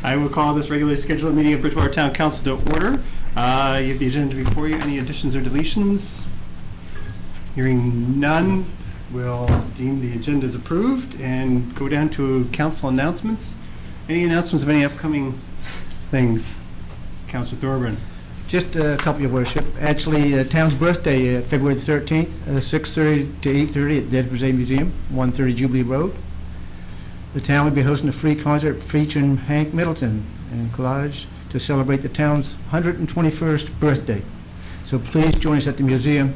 I will call this regularly scheduled meeting of Bridgewater Town Council to order. You have the agenda before you. Any additions or deletions? Hearing none, we'll deem the agenda as approved and go down to council announcements. Any announcements of any upcoming things? Councilor Thorburn. Just a couple, Your Worship. Actually, the town's birthday, February the 13th, 6:30 to 8:30 at Bridgewater Museum, 130 Jubilee Road. The town will be hosting a free concert featuring Hank Middleton and collage to celebrate the town's 121st birthday. So please join us at the museum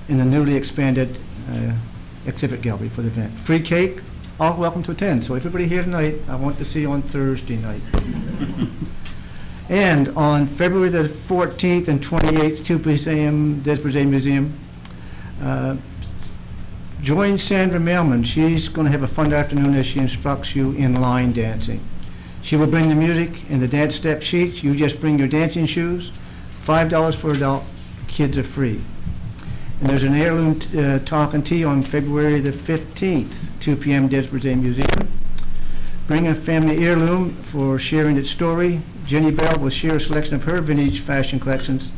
in the newly expanded exhibit gallery for the event. Free cake, all welcome to attend. So everybody here tonight, I want to see you on Thursday night. And on February the 14th and 28th, 2 p.m., Bridgewater Museum, join Sandra Mailman. She's going to have a fun afternoon as she instructs you in line dancing. She will bring the music and the dance step sheets. You just bring your dancing shoes. $5 for adult, kids are free. And there's an heirloom talk and tea on February the 15th, 2 p.m., Bridgewater Museum. Bring a family heirloom for sharing its story. Jenny Bell will share a selection of her vintage fashion collections.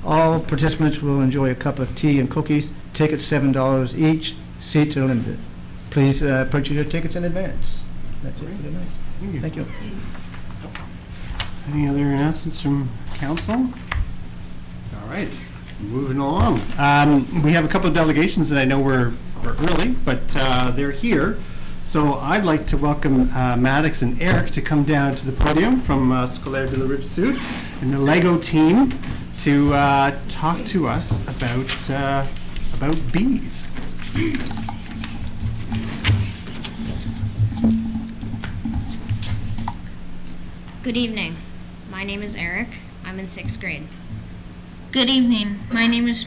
All participants will enjoy a cup of tea and cookies. Tickets $7 each. Seats are limited. Please purchase your tickets in advance. That's it for tonight. Thank you. Any other announcements from council? All right, moving along. We have a couple of delegations that I know we're early, but they're here. So I'd like to welcome Maddox and Eric to come down to the podium from Scolaire de la Rive-Sud and the Lego team to talk to us about bees. Good evening. My name is Eric. I'm in 6th grade. Good evening. My name is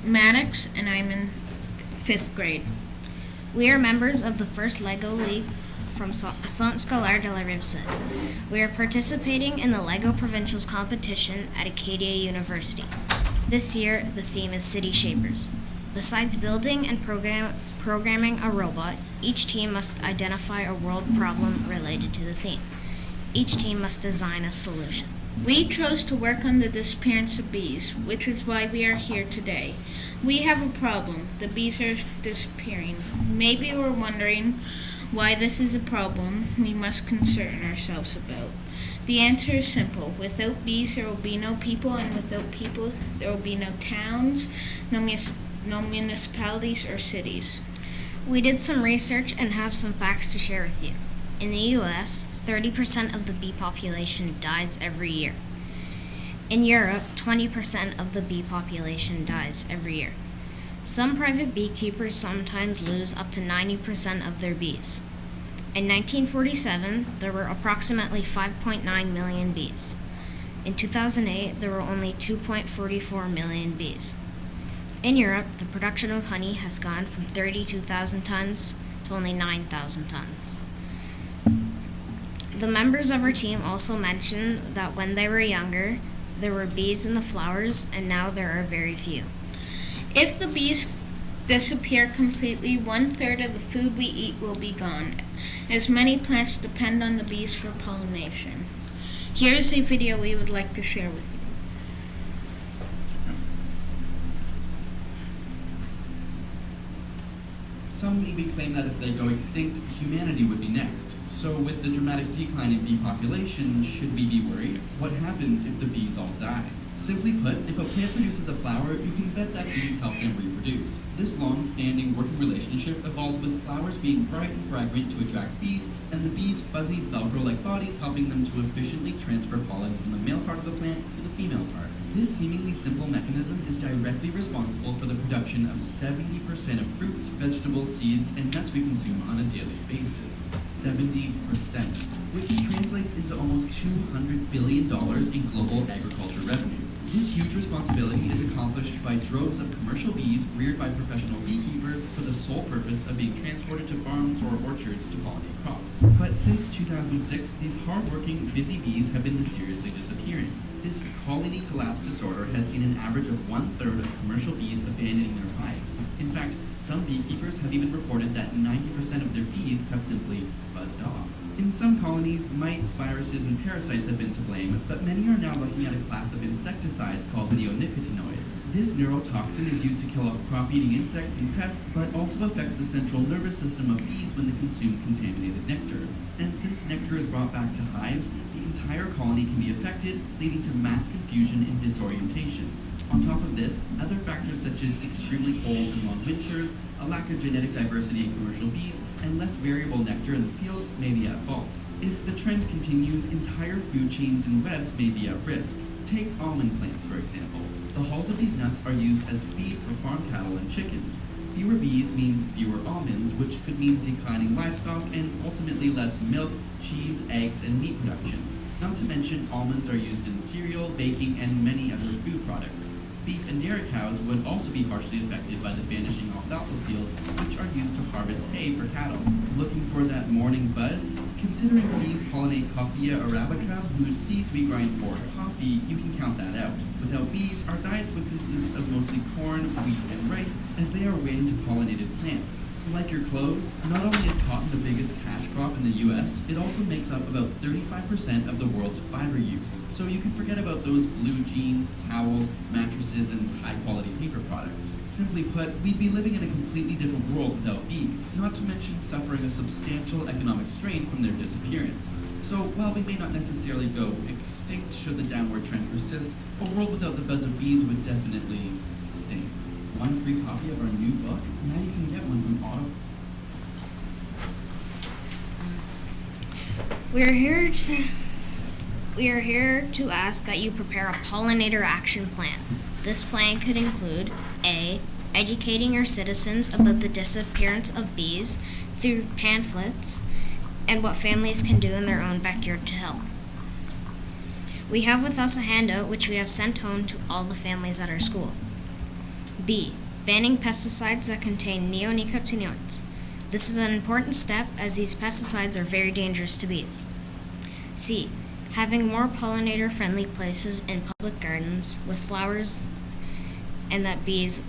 Maddox, and I'm in 5th grade. We are members of the first LEGO League from Centre Scolaire de la Rive-Sud. We are participating in the LEGO Provincials competition at Acadia University. This year, the theme is City Shapers. Besides building and programming a robot, each team must identify a world problem related to the theme. Each team must design a solution. We chose to work on the disappearance of bees, which is why we are here today. We have a problem. The bees are disappearing. Maybe we're wondering why this is a problem we must concern ourselves about. The answer is simple. Without bees, there will be no people, and without people, there will be no towns, no municipalities or cities. We did some research and have some facts to share with you. In the U.S., 30% of the bee population dies every year. In Europe, 20% of the bee population dies every year. Some private beekeepers sometimes lose up to 90% of their bees. In 1947, there were approximately 5.9 million bees. In 2008, there were only 2.44 million bees. In Europe, the production of honey has gone from 32,000 tons to only 9,000 tons. The members of our team also mentioned that when they were younger, there were bees in the flowers, and now there are very few. If the bees disappear completely, 1/3 of the food we eat will be gone, as many plants depend on the bees for pollination. Here's a video we would like to share with you. Some even claim that if they go extinct, humanity would be next. So with the dramatic decline in bee population, should we be worried? What happens if the bees all die? Simply put, if a plant produces a flower, you can bet that bees help them reproduce. This long-standing working relationship evolved with flowers being bright and fragrant to attract bees, and the bees' fuzzy, velcro-like bodies helping them to efficiently transfer pollen from the male part of the plant to the female part. This seemingly simple mechanism is directly responsible for the production of 70% of fruits, vegetables, seeds, and nuts we consume on a daily basis. 70%, which translates into almost $200 billion in global agriculture revenue. This huge responsibility is accomplished by droves of commercial bees reared by professional beekeepers for the sole purpose of being transported to farms or orchards to pollinate crops. But since 2006, these hard-working, busy bees have been mysteriously disappearing. This colony collapse disorder has seen an average of 1/3 of commercial bees abandoning their hives. In fact, some beekeepers have even reported that 90% of their bees have simply buzzed off. In some colonies, mites, viruses, and parasites have been to blame, but many are now looking at a class of insecticides called neonicotinoids. This neurotoxin is used to kill off crop-eating insects and pests, but also affects the central nervous system of bees when they consume contaminated nectar. And since nectar is brought back to hives, the entire colony can be affected, leading to mass confusion and disorientation. On top of this, other factors such as extremely cold and long winters, a lack of genetic diversity in commercial bees, and less variable nectar in the fields may be at fault. If the trend continues, entire food chains and webs may be at risk. Take almond plants, for example. The hulls of these nuts are used as feed for farm cattle and chickens. Fewer bees means fewer almonds, which could mean declining livestock and ultimately less milk, cheese, eggs, and meat production. Not to mention, almonds are used in cereal, baking, and many other food products. Beef and dairy cows would also be harshly affected by the vanishing alfalfa fields, which are used to harvest hay for cattle. Looking for that morning buzz? Considering bees pollinate Coffea arabica, whose seeds we grind for coffee, you can count that out. Without bees, our diets would consist of mostly corn, wheat, and rice, as they are wind-pollinated plants. Like your clothes, not only is cotton the biggest cash crop in the U.S., it also makes up about 35% of the world's fiber use. So you can forget about those blue jeans, towels, mattresses, and high-quality paper products. Simply put, we'd be living in a completely different world without bees, not to mention suffering a substantial economic strain from their disappearance. So while we may not necessarily go extinct should the downward trend persist, a world without the buzz of bees would definitely stink. One free copy of our new book? Now you can get one from Auto. We are here to ask that you prepare a pollinator action plan. This plan could include A. Educating your citizens about the disappearance of bees through pamphlets and what families can do in their own backyard to help. We have with us a handout which we have sent home to all the families at our school. B. Banning pesticides that contain neonicotinoids. This is an important step as these pesticides are very dangerous to bees. C. Having more pollinator-friendly places in public gardens with flowers and that bees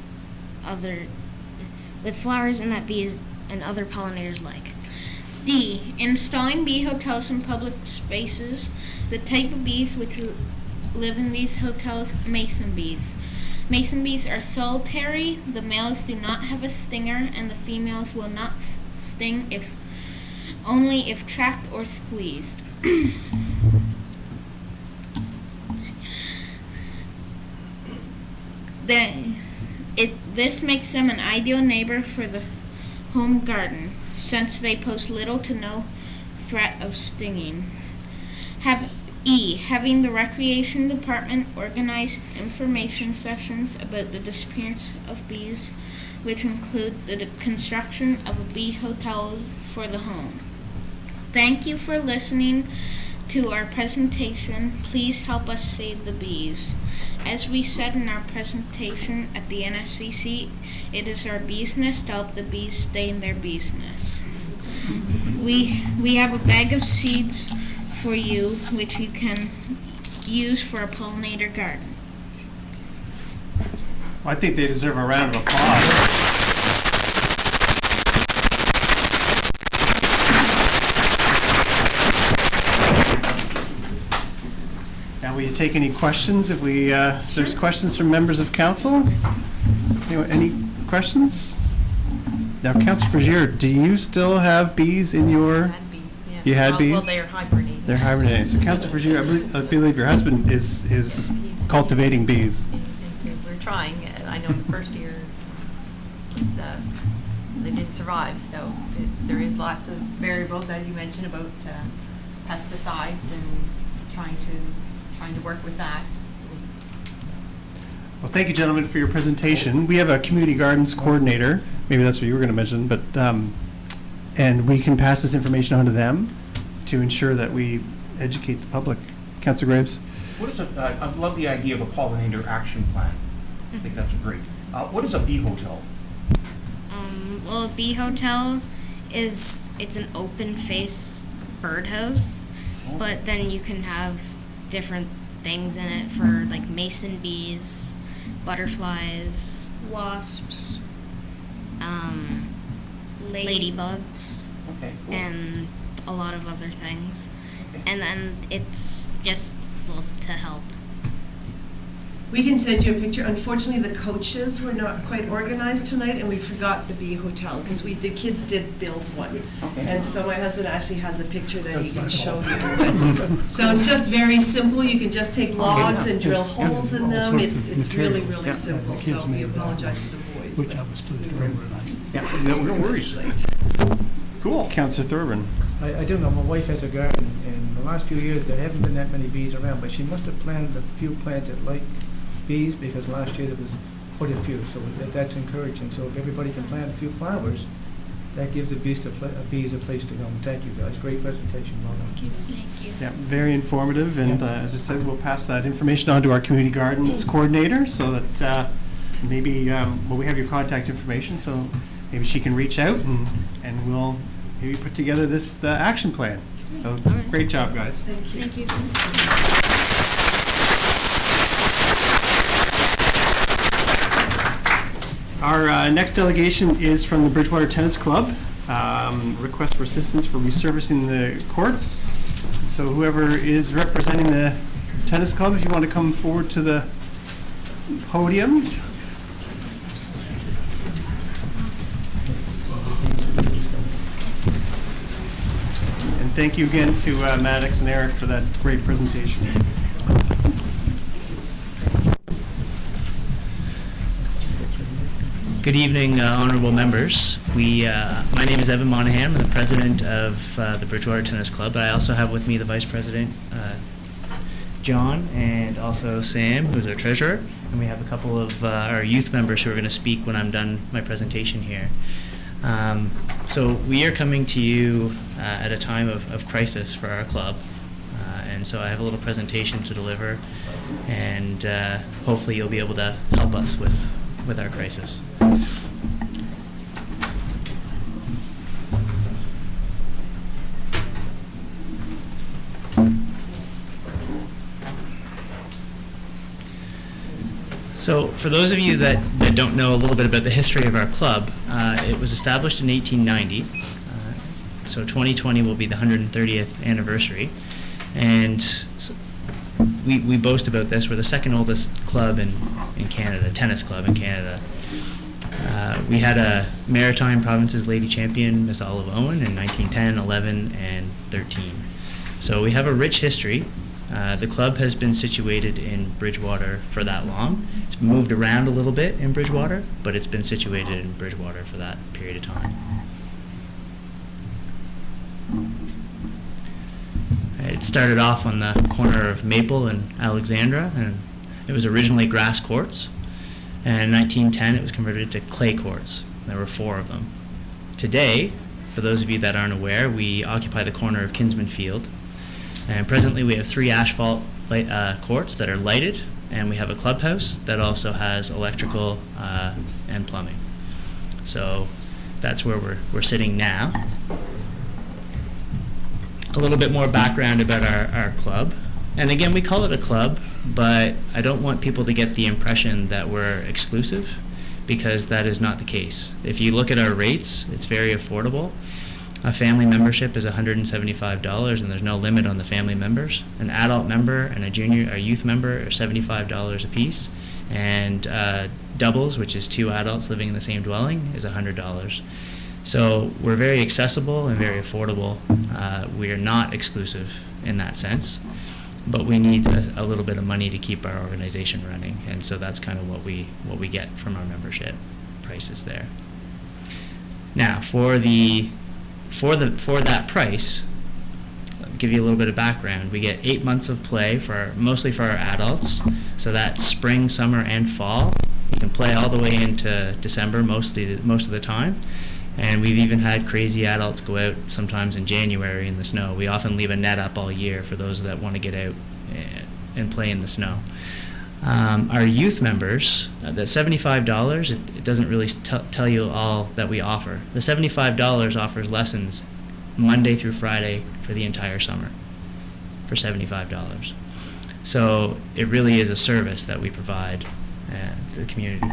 and other pollinators like. D. Installing bee hotels in public spaces. The type of bees which live in these hotels, mason bees. Mason bees are solitary. The males do not have a stinger, and the females will not sting only if trapped or squeezed. This makes them an ideal neighbor for the home garden, since they pose little to no threat of stinging. Having the recreation department organize information sessions about the disappearance of bees, which include the construction of a bee hotel for the home. Thank you for listening to our presentation. Please help us save the bees. As we said in our presentation at the NSCC, it is our business to help the bees stay in their business. We have a bag of seeds for you, which you can use for a pollinator garden. Well, I think they deserve a round of applause. Now, will you take any questions? If there's questions from members of council? Any questions? Now, Councilor Frazier, do you still have bees in your? Had bees, yeah. You had bees? Well, they're hibernating. They're hibernating. So, Councilor Frazier, I believe your husband is cultivating bees. We're trying. I know in the first year, they didn't survive. So there is lots of variables, as you mentioned, about pesticides and trying to work with that. Well, thank you, gentlemen, for your presentation. We have a community gardens coordinator. Maybe that's what you were going to mention, but and we can pass this information on to them to ensure that we educate the public. Councilor Graves. I love the idea of a pollinator action plan. I think that's great. What is a bee hotel? Well, a bee hotel it's an open face birdhouse, but then you can have different things in it for like mason bees, butterflies, Wasps, ladybugs, Okay, cool. and a lot of other things. And then it's just, well, to help. We can send you a picture. Unfortunately, the coaches were not quite organized tonight, and we forgot the Bee Hotel, because the kids did build one. And so my husband actually has a picture that he can show you. So it's just very simple. You can just take logs and drill holes in them. It's really, really simple. So we apologize to the boys. but Yeah, no worries. Cool. Councillor Thurban. I don't know, my wife has a garden, and the last few years, there haven't been that many bees around, but she must have planted a few plants that like bees, because last year there was quite a few, so that's encouraging. So if everybody can plant a few flowers, that gives the bees a place to go. Thank you, guys. Great presentation. Well done. Thank you. Yeah, very informative, and as I said, we'll pass that information on to our community gardens coordinator, so that maybe, well, we have your contact information, so maybe she can reach out, and we'll maybe put together the action plan. So, great job, guys. Thank you. Our next delegation is from the Bridgewater Tennis Club. Request for assistance for resurfacing the courts. So whoever is representing the tennis club, if you want to come forward to the podium. And thank you again to Maddox and Eric for that great presentation. Good evening, honorable members. My name is Evan Monahan. I'm the president of the Bridgewater Tennis Club. I also have with me the vice president, John, and also Sam, who's our treasurer. And we have a couple of our youth members who are going to speak when I'm done my presentation here. So we are coming to you at a time of crisis for our club. And so I have a little presentation to deliver, and hopefully you'll be able to help us with our crisis. So for those of you that don't know a little bit about the history of our club, it was established in 1890. So 2020 will be the 130th anniversary. And we boast about this. We're the second oldest club in Canada, tennis club in Canada. We had a Maritime Provinces Lady Champion, Miss Olive Owen, in 1910, 11, and 13. So we have a rich history. The club has been situated in Bridgewater for that long. It's moved around a little bit in Bridgewater, but it's been situated in Bridgewater for that period of time. It started off on the corner of Maple and Alexandra, and it was originally grass courts. And in 1910, it was converted to clay courts. There were 4 of them. Today, for those of you that aren't aware, we occupy the corner of Kinsman Field. And presently, we have 3 asphalt courts that are lighted, and we have a clubhouse that also has electrical and plumbing. So that's where we're sitting now. A little bit more background about our club. And again, we call it a club, but I don't want people to get the impression that we're exclusive, because that is not the case. If you look at our rates, it's very affordable. A family membership is $175, and there's no limit on the family members. An adult member and a youth member are $75 a piece, and doubles, which is 2 adults living in the same dwelling, is $100. So we're very accessible and very affordable. We are not exclusive in that sense, but we need a little bit of money to keep our organization running, and so that's kind of what we get from our membership prices there. Now, for that price, let me give you a little bit of background. We get 8 months of play mostly for our adults, so that's spring, summer, and fall. You can play all the way into December most of the time. And we've even had crazy adults go out sometimes in January in the snow. We often leave a net up all year for those that want to get out and play in the snow. Our youth members, the $75, it doesn't really tell you all that we offer. The $75 offers lessons Monday through Friday for the entire summer for $75. So it really is a service that we provide to the community.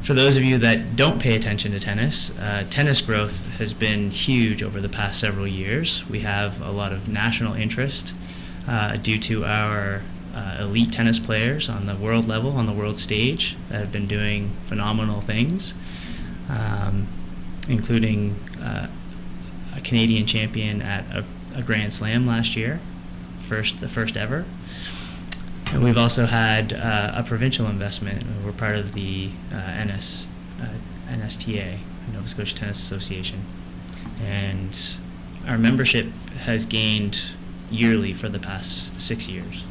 For those of you that don't pay attention to tennis, tennis growth has been huge over the past several years. We have a lot of national interest due to our elite tennis players on the world level, on the world stage, that have been doing phenomenal things, including a Canadian champion at a Grand Slam last year, the first ever. And we've also had a provincial investment. We're part of the NSTA, Nova Scotia Tennis Association. And our membership has gained yearly for the past 6 years.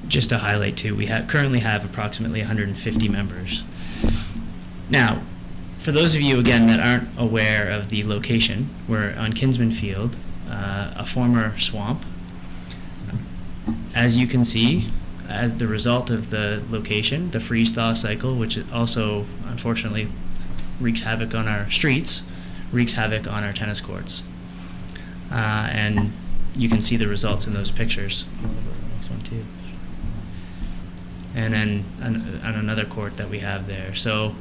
Just to highlight too, we currently have approximately 150 members. Now, for those of you, again, that aren't aware of the location, we're on Kinsman Field, a former swamp. As you can see, as the result of the location, the freeze-thaw cycle, which also, unfortunately, wreaks havoc on our streets, wreaks havoc on our tennis courts. And you can see the results in those pictures. Next one too. And then on another court that we have there. So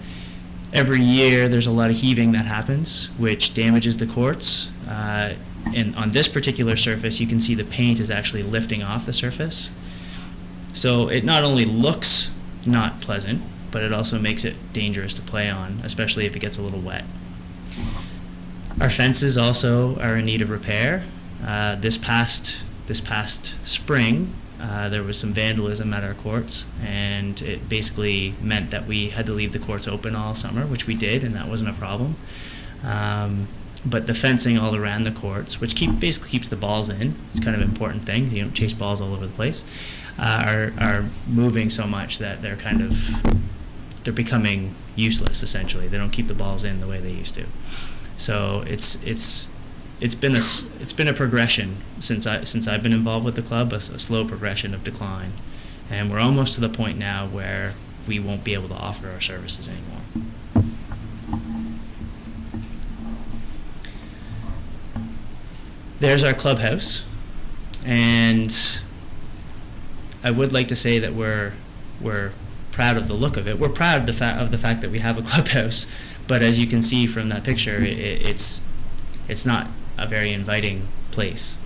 every year there's a lot of heaving that happens, which damages the courts. And on this particular surface, you can see the paint is actually lifting off the surface. So it not only looks not pleasant, but it also makes it dangerous to play on, especially if it gets a little wet. Our fences also are in need of repair. This past spring, there was some vandalism at our courts, and it basically meant that we had to leave the courts open all summer, which we did, and that wasn't a problem. But the fencing all around the courts, which basically keeps the balls in, it's kind of an important thing, you don't chase balls all over the place, are moving so much that they're becoming useless, essentially. They don't keep the balls in the way they used to. So it's been a progression since I've been involved with the club, a slow progression of decline, and we're almost to the point now where we won't be able to offer our services anymore. There's our clubhouse, and I would like to say that we're proud of the look of it. We're proud of the fact that we have a clubhouse, but as you can see from that picture, it's not a very inviting place.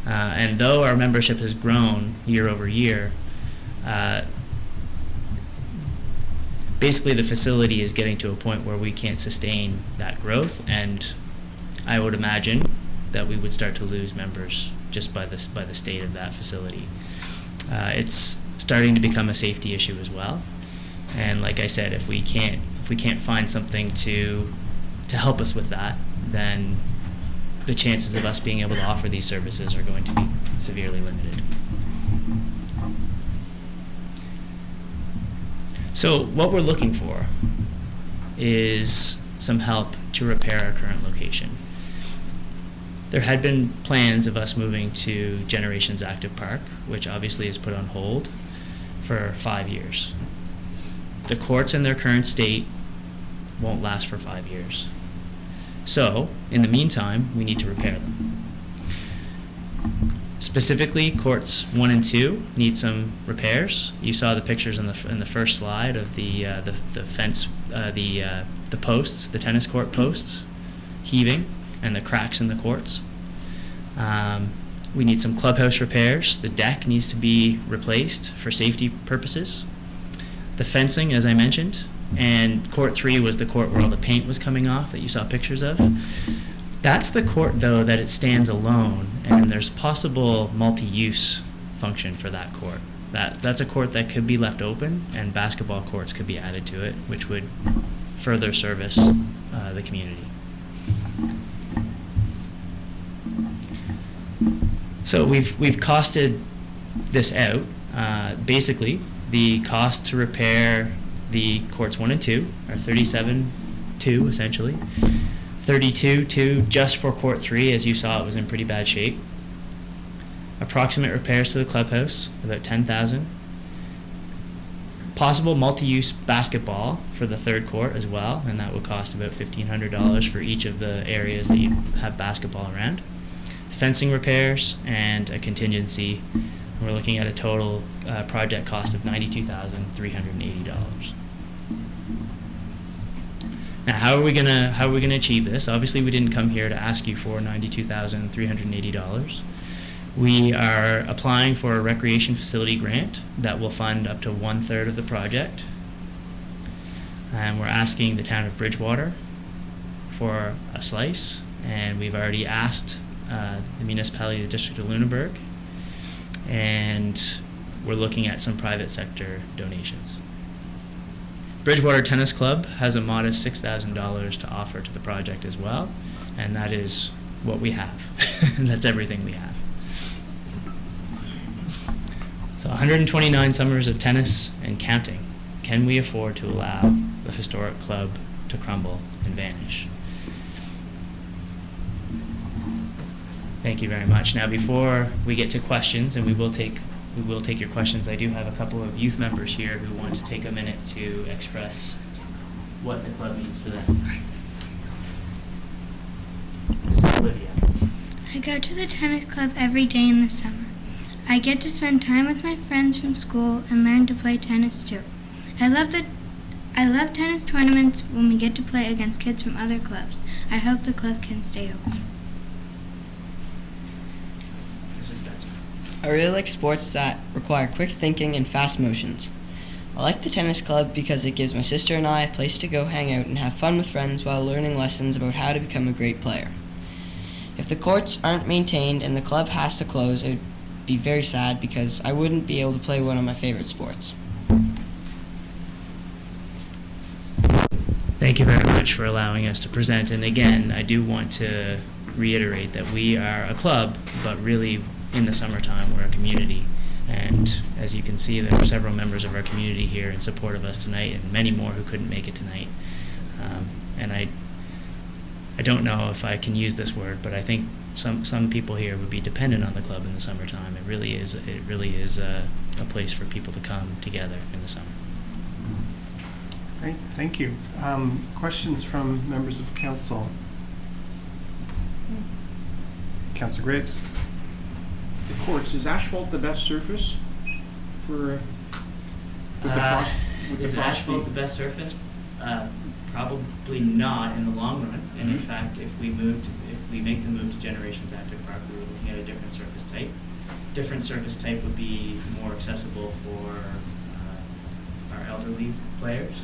And though our membership has grown year over year, basically the facility is getting to a point where we can't sustain that growth, and I would imagine that we would start to lose members just by the state of that facility. It's starting to become a safety issue as well, and like I said, if we can't find something to help us with that, then the chances of us being able to offer these services are going to be severely limited. So what we're looking for is some help to repair our current location. There had been plans of us moving to Generations Active Park, which obviously is put on hold for 5 years. The courts in their current state won't last for 5 years. So, in the meantime, we need to repair them. Specifically, courts 1 and 2 need some repairs. You saw the pictures in the first slide of the fence, the posts, the tennis court posts, heaving, and the cracks in the courts. We need some clubhouse repairs. The deck needs to be replaced for safety purposes. The fencing, as I mentioned, and court 3 was the court where all the paint was coming off that you saw pictures of. That's the court, though, that it stands alone, and there's possible multi-use function for that court. That's a court that could be left open, and basketball courts could be added to it, which would further service the community. So we've costed this out. Basically, the cost to repair the courts 1 and 2 are $37,200 essentially. $32,200 just for court 3, as you saw, it was in pretty bad shape. Approximate repairs to the clubhouse, about $10,000. Possible multi-use basketball for the 3rd court as well, and that would cost about $1,500 for each of the areas that you have basketball around. fencing repairs, and a contingency. We're looking at a total project cost of $92,380. Now, how are we gonna achieve this? Obviously, we didn't come here to ask you for $92,380. We are applying for a recreation facility grant that will fund up to 1/3 of the project. And we're asking the town of Bridgewater for a slice, and we've already asked the municipality of the District of Lunenburg, and we're looking at some private sector donations. Bridgewater Tennis Club has a modest $6,000 to offer to the project as well, and that is what we have. That's everything we have. So 129 summers of tennis and counting. Can we afford to allow the historic club to crumble and vanish? Thank you very much. Now, before we get to questions, and we will take your questions, I do have a couple of youth members here who want to take a minute to express what the club means to them. This is Olivia. I go to the tennis club every day in the summer. I get to spend time with my friends from school and learn to play tennis too. I love tennis tournaments when we get to play against kids from other clubs. I hope the club can stay open. This is Spencer. I really like sports that require quick thinking and fast motions. I like the tennis club because it gives my sister and I a place to go hang out and have fun with friends while learning lessons about how to become a great player. If the courts aren't maintained and the club has to close, it would be very sad because I wouldn't be able to play one of my favorite sports. Thank you very much for allowing us to present. And again, I do want to reiterate that we are a club, but really in the summertime we're a community. And as you can see, there are several members of our community here in support of us tonight, and many more who couldn't make it tonight. And I don't know if I can use this word, but I think some people here would be dependent on the club in the summertime. It really is a place for people to come together in the summer. Great, thank you. Questions from members of council? Councilor Graves. The courts, is asphalt the best surface for, with the frost? Is asphalt the best surface? Probably not in the long run. And in fact, if we make the move to Generations Active Park, we were looking at a different surface type. Different surface type would be more accessible for our elderly players.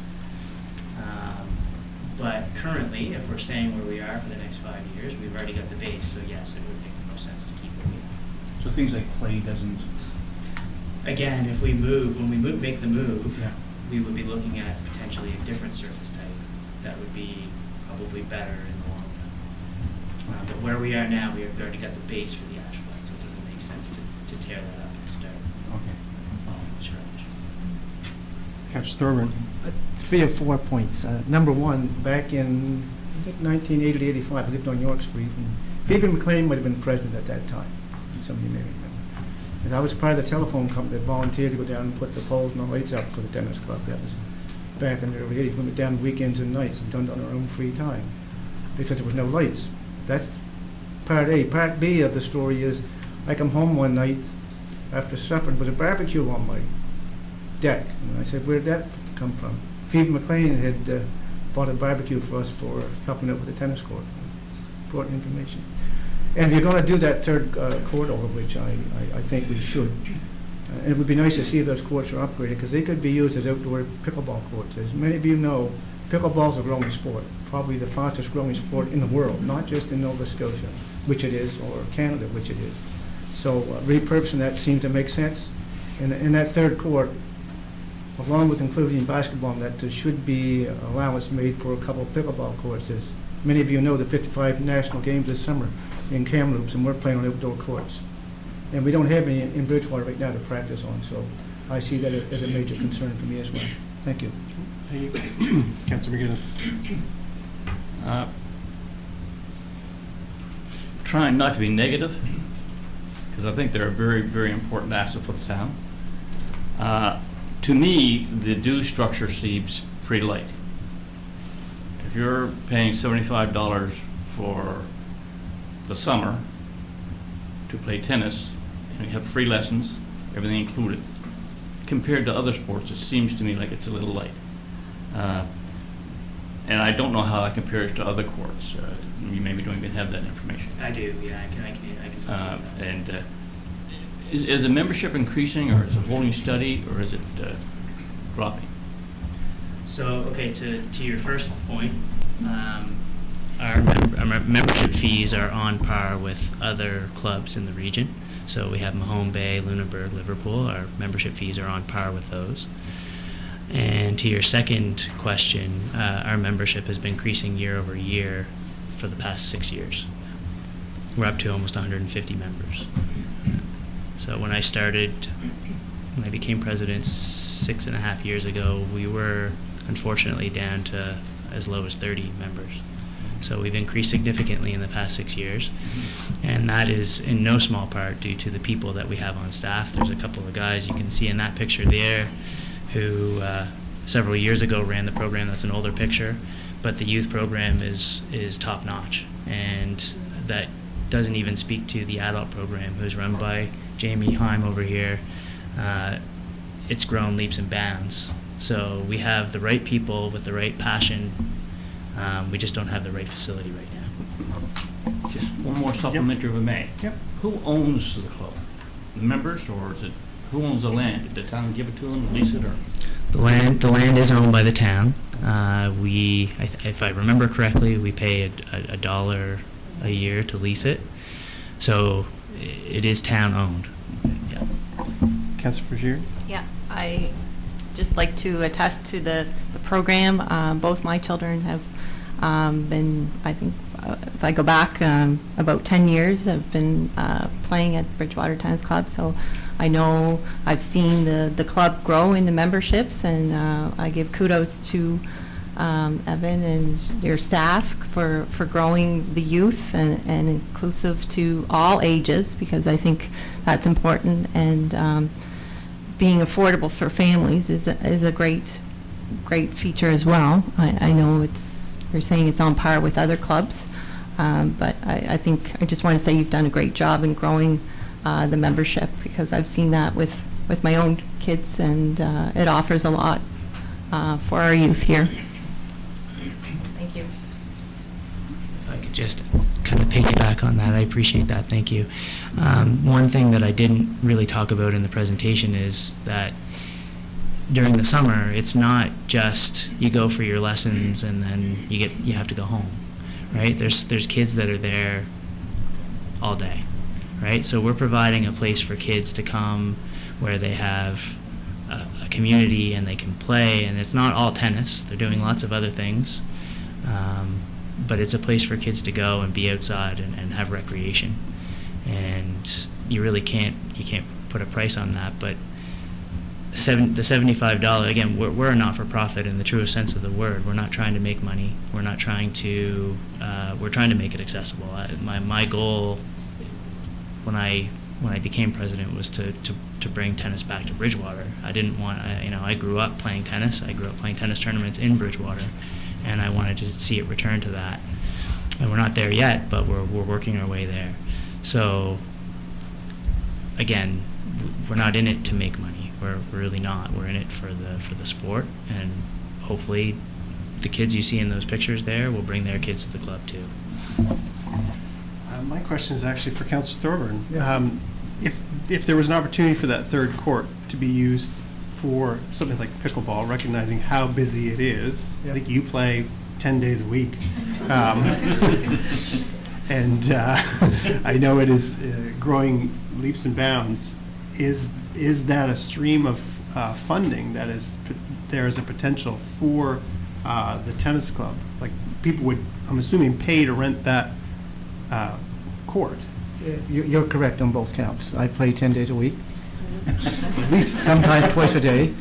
But currently, if we're staying where we are for the next 5 years, we've already got the base. So yes, it would make the most sense to keep what we have. So things like clay doesn't... Again, if we make the move, yeah, we would be looking at potentially a different surface type that would be probably better in the long run. But where we are now, we've already got the base for the asphalt, so it doesn't make sense to tear that up and start scratch. Councilor Thorburn. 3 or 4 points. Number one, back in, I think, 1980 to 85, I lived on York Street, and Phoebe McLean might have been president at that time. Some of you may remember. And I was part of the telephone company that volunteered to go down and put the poles and the lights up for the tennis club. That was back in the early 80s. We went down weekends and nights and done it on our own free time because there was no lights. That's part A. Part B of the story is I come home one night after supper, and there was a barbecue on my deck. And I said, where did that come from? Phoebe McLean had bought a barbecue for us for helping out with the tennis court. Important information. And if you're going to do that third court over, which I think we should, and it would be nice to see if those courts are upgraded because they could be used as outdoor pickleball courts. As many of you know, pickleball is a growing sport, probably the fastest growing sport in the world, not just in Nova Scotia, which it is, or Canada, which it is. So repurposing that seems to make sense. And in that third court, along with including basketball, that there should be allowance made for a couple of pickleball courts. As many of you know, the 55 national games this summer in Kamloops, and we're playing on outdoor courts. And we don't have any in Bridgewater right now to practice on, so I see that as a major concern for me as well. Thank you. Thank you. Councilor McGinnis. Trying not to be negative, because I think they're a very, very important asset for the town. To me, the due structure seems pretty light. If you're paying $75 for the summer, to play tennis, and you have free lessons, everything included. Compared to other sports, it seems to me like it's a little light. And I don't know how that compares to other courts. You maybe don't even have that information. I do, yeah, I can talk to you about that. Is the membership increasing, or is it holding steady, or is it dropping? So, okay, to your first point, our membership fees are on par with other clubs in the region. So we have Mahone Bay, Lunenburg, Liverpool. Our membership fees are on par with those. And to your second question, our membership has been increasing year over year for the past 6 years. We're up to almost 150 members. So when I became president 6.5 years ago, we were unfortunately down to as low as 30 members. So we've increased significantly in the past 6 years, and that is in no small part due to the people that we have on staff. There's a couple of guys you can see in that picture there who several years ago ran the program. That's an older picture, but the youth program is top-notch, and that doesn't even speak to the adult program, who's run by Jamie Heim over here. It's grown leaps and bounds. So we have the right people with the right passion. We just don't have the right facility right now. Just one more supplementary, if I may. Yep. Who owns the club? The members, or is it, who owns the land? Did the town give it to them, lease it, or? The land is owned by the town. If I remember correctly, we pay $1 a year to lease it. So it is town owned. Yeah. Councilor Frazier? Yeah, I just like to attest to the program. Both my children have been, I think, if I go back about 10 years, I've been playing at Bridgewater Tennis Club. So I know I've seen the club grow in the memberships, and I give kudos to Evan and your staff for growing the youth and inclusive to all ages, because I think that's important, and being affordable for families is a great feature as well. I know you're saying it's on par with other clubs, but I think I just want to say you've done a great job in growing the membership, because I've seen that with my own kids, and it offers a lot for our youth here. Thank you. If I could just kind of piggyback on that, I appreciate that. Thank you. One thing that I didn't really talk about in the presentation is that during the summer, it's not just you go for your lessons and then you have to go home, right? There's kids that are there all day, right? So we're providing a place for kids to come where they have a community and they can play, and it's not all tennis. They're doing lots of other things. But it's a place for kids to go and be outside and have recreation. And you really can't put a price on that, but the $75, again, we're a not-for-profit in the truest sense of the word. We're not trying to make money. We're not trying to, we're trying to make it accessible. My goal when I became president was to bring tennis back to Bridgewater. I didn't want, I grew up playing tennis. I grew up playing tennis tournaments in Bridgewater, and I wanted to see it return to that. And we're not there yet, but we're working our way there. So, again, we're not in it to make money. We're really not. We're in it for the sport, and hopefully the kids you see in those pictures there will bring their kids to the club too. My question is actually for Councilor Thorburn. Yeah. If there was an opportunity for that third court to be used for something like pickleball, recognizing how busy it is, Yeah. I think you play 10 days a week. And I know it is growing leaps and bounds. Is that a stream of funding that there is a potential for the tennis club? Like, people would, I'm assuming, pay to rent that court. You're correct on both counts. I play 10 days a week, at least sometimes twice a day.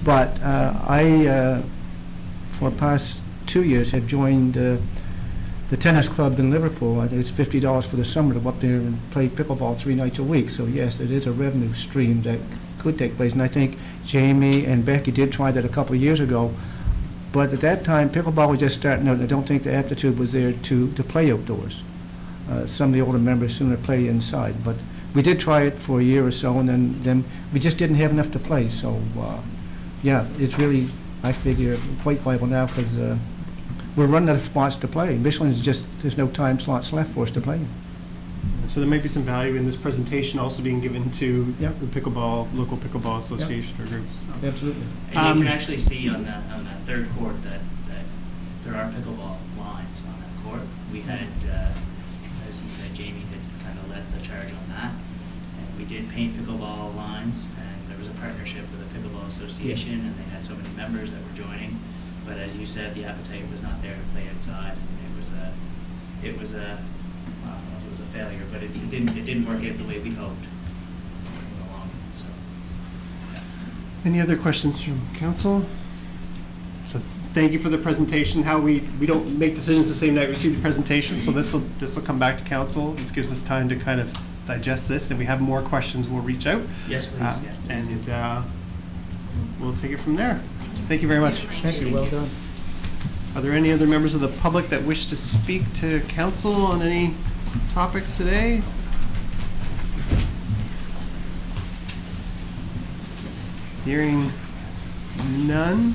But I, for the past 2 years, have joined the tennis club in Liverpool. I think it's $50 for the summer to go up there and play pickleball 3 nights a week. So yes, it is a revenue stream that could take place. And I think Jamie and Becky did try that a couple of years ago. But at that time, pickleball was just starting out, and I don't think the aptitude was there to play outdoors. some of the older members sooner play inside. But we did try it for a year or so, and then we just didn't have enough to play. So, yeah, it's really, I figure, quite viable now because we're running out of spots to play. Michelin's just, there's no time slots left for us to play. So there may be some value in this presentation also being given to Yep. the local pickleball association or groups. Absolutely. And you can actually see on that third court that there are pickleball lines on that court. We had, as you said, Jamie had kind of led the charge on that. And we did paint pickleball lines, and there was a partnership with the Pickleball Association, and they had so many members that were joining. But as you said, the appetite was not there to play outside, and it was a failure. But it didn't work out the way we hoped. Along, so. Any other questions from council? So thank you for the presentation. How we don't make decisions the same night we see the presentation, so this will come back to council. This gives us time to kind of digest this. If we have more questions, we'll reach out. Yes, please. And we'll take it from there. Thank you very much. Thank you, well done. Are there any other members of the public that wish to speak to council on any topics today? Hearing none.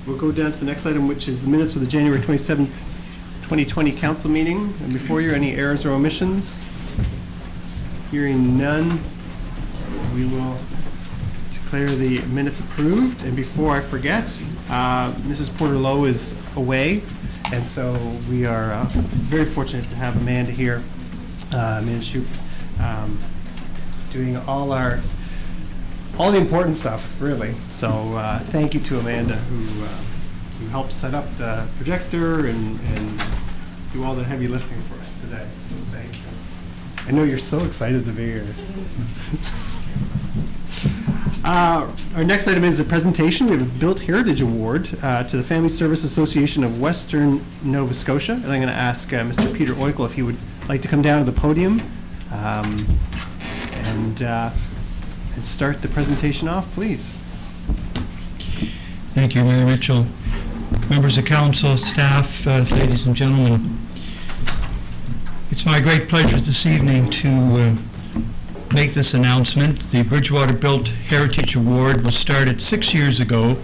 We'll go down to the next item, which is the minutes for the January 27th, 2020 council meeting. And before you, any errors or omissions? Hearing none, we will declare the minutes approved. And before I forget, Mrs. Porter-Lowe is away, and so we are very fortunate to have Amanda here, Amanda Shoup, doing all the important stuff, really. So thank you to Amanda, who helped set up the projector and do all the heavy lifting for us today. So thank you. I know you're so excited to be here. Our next item is a presentation. We have a Built Heritage Award to the Family Service Association of Western Nova Scotia. And I'm going to ask Mr. Peter Oikle if he would like to come down to the podium and start the presentation off, please. Thank you, Mayor Mitchell. Members of council, staff, ladies and gentlemen. It's my great pleasure this evening to make this announcement. The Bridgewater Built Heritage Award was started 6 years ago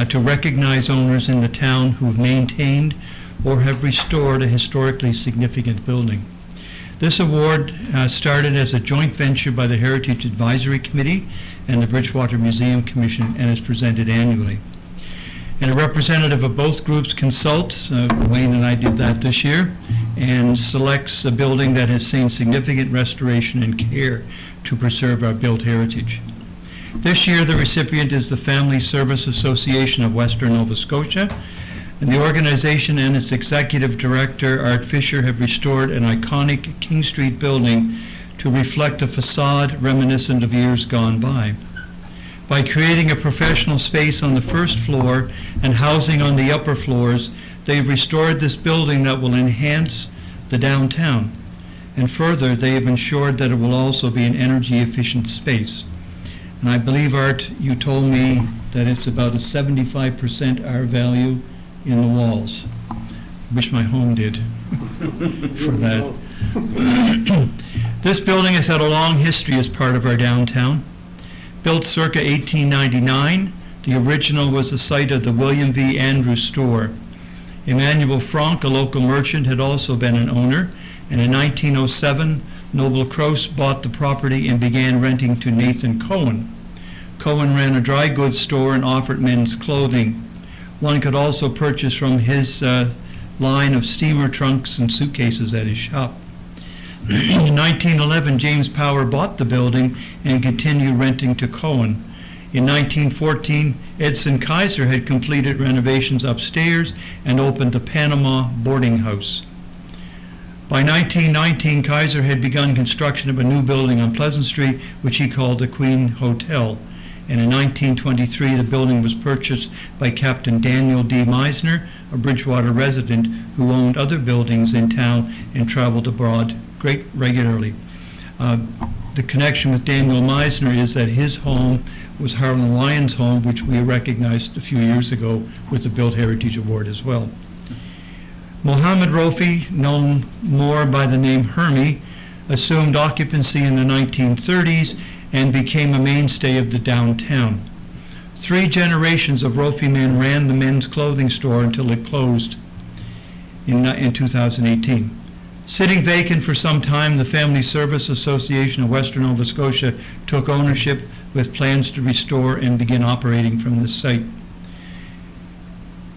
to recognize owners in the town who've maintained or have restored a historically significant building. This award started as a joint venture by the Heritage Advisory Committee and the Bridgewater Museum Commission and is presented annually. And a representative of both groups consults, Wayne and I did that this year, and selects a building that has seen significant restoration and care to preserve our built heritage. This year, the recipient is the Family Service Association of Western Nova Scotia, and the organization and its executive director, Art Fisher, have restored an iconic King Street building to reflect a facade reminiscent of years gone by. By creating a professional space on the first floor and housing on the upper floors, they've restored this building that will enhance the downtown. And further, they have ensured that it will also be an energy-efficient space. And I believe, Art, you told me that it's about a 75% R value in the walls. Wish my home did for that. This building has had a long history as part of our downtown. Built circa 1899, the original was the site of the William V. Andrews store. Emmanuel Franck, a local merchant, had also been an owner, and in 1907, Noble Crouse bought the property and began renting to Nathan Cohen. Cohen ran a dry goods store and offered men's clothing. One could also purchase from his line of steamer trunks and suitcases at his shop. In 1911, James Power bought the building and continued renting to Cohen. In 1914, Edson Kaiser had completed renovations upstairs and opened the Panama boarding house. By 1919, Kaiser had begun construction of a new building on Pleasant Street, which he called the Queen Hotel. And in 1923, the building was purchased by Captain Daniel D. Meisner, a Bridgewater resident who owned other buildings in town and traveled abroad regularly. The connection with Daniel Meisner is that his home was Harlan Lyon's home, which we recognized a few years ago with the Built Heritage Award as well. Mohammed Rofi, known more by the name Hermie, assumed occupancy in the 1930s and became a mainstay of the downtown. 3 generations of Rofi men ran the men's clothing store until it closed in 2018. Sitting vacant for some time, the Family Service Association of Western Nova Scotia took ownership with plans to restore and begin operating from this site.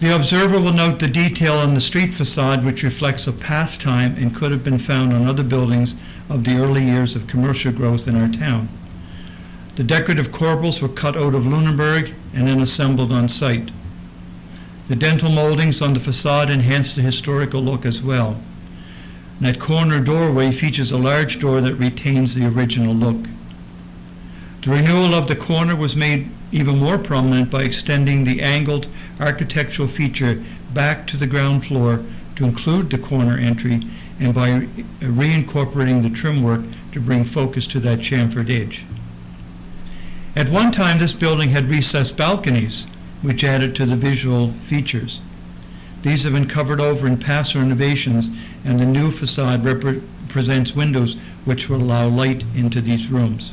The observer will note the detail on the street facade, which reflects a past time and could have been found on other buildings of the early years of commercial growth in our town. The decorative corbels were cut out of Lunenburg and then assembled on site. The dental moldings on the facade enhance the historical look as well. That corner doorway features a large door that retains the original look. The renewal of the corner was made even more prominent by extending the angled architectural feature back to the ground floor to include the corner entry and by reincorporating the trim work to bring focus to that chamfered edge. At one time, this building had recessed balconies, which added to the visual features. These have been covered over in past renovations, and the new facade presents windows which will allow light into these rooms.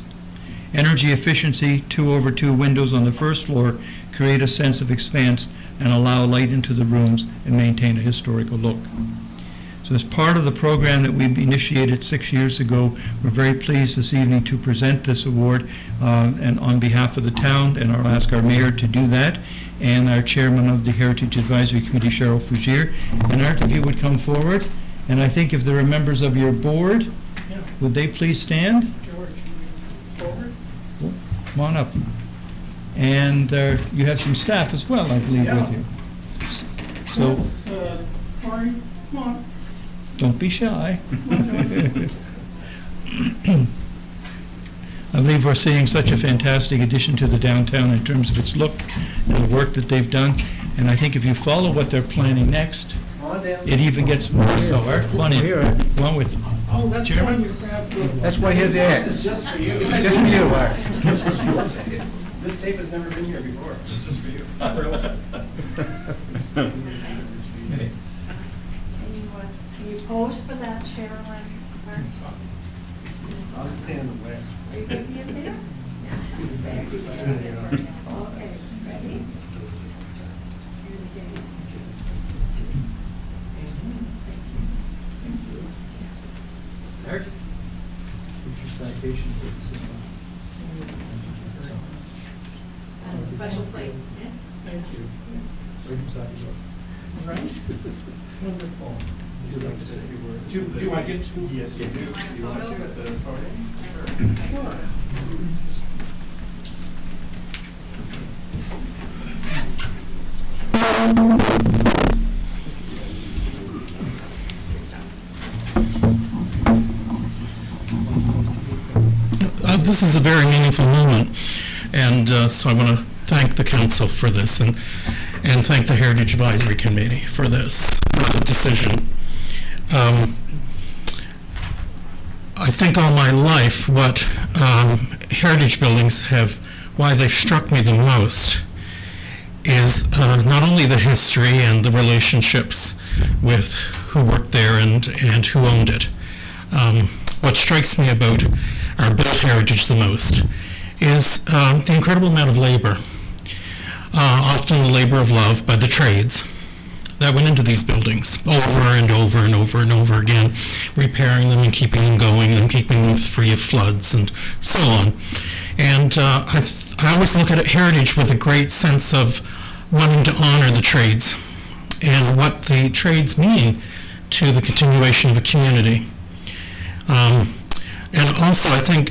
Energy efficiency, 2/2 windows on the first floor, create a sense of expanse and allow light into the rooms and maintain a historical look. So as part of the program that we initiated 6 years ago, we're very pleased this evening to present this award and on behalf of the town, and I'll ask our mayor to do that, and our chairman of the Heritage Advisory Committee, Cheryl Fougier. And Art, if you would come forward, and I think if there are members of your board, would they please stand? George, forward. Come on up. And you have some staff as well, I believe, with you. So, Corey, come on. don't be shy. I believe we're seeing such a fantastic addition to the downtown in terms of its look and the work that they've done. And I think if you follow what they're planning next, it even gets more so. Art, come on in. Come on with Oh, that's Chairman? why you grabbed the... That's why here's the act. This is just for you. Just for you, Art. This tape has never been here before. It's just for you. Can you pose for that, Cheryl and Mark? I'll stand away. Are you going to get there? Yes. Okay, ready? Eric? Citation. Special place. Thank you. Right? Wonderful. Would you like to say a few words? Do you want to get to? Yes, you do. Do you want to at the podium? Sure. This is a very meaningful moment, and so I want to thank the council for this and thank the Heritage Advisory Committee for this decision. I think all my life what heritage buildings why they've struck me the most is not only the history and the relationships with who worked there and who owned it. What strikes me about our built heritage the most is the incredible amount of labor, often the labor of love by the trades that went into these buildings over and over and over and over again, repairing them and keeping them going and keeping them free of floods and so on. And I always look at heritage with a great sense of wanting to honor the trades and what the trades mean to the continuation of a community. And also, I think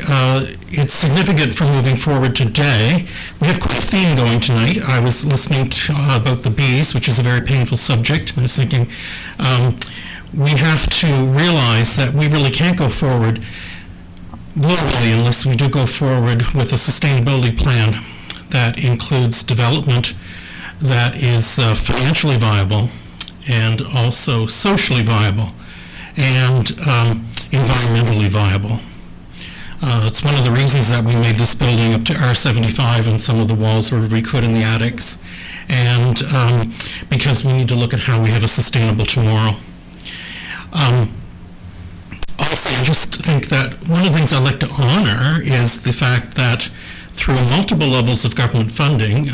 it's significant for moving forward today. We have quite a theme going tonight. I was listening to, about the bees, which is a very painful subject. I was thinking we have to realize that we really can't go forward globally unless we do go forward with a sustainability plan that includes development that is financially viable and also socially viable and environmentally viable. It's one of the reasons that we made this building up to R75 and some of the walls where we could in the attics, and because we need to look at how we have a sustainable tomorrow. Also, I just think that one of the things I'd like to honor is the fact that through multiple levels of government funding,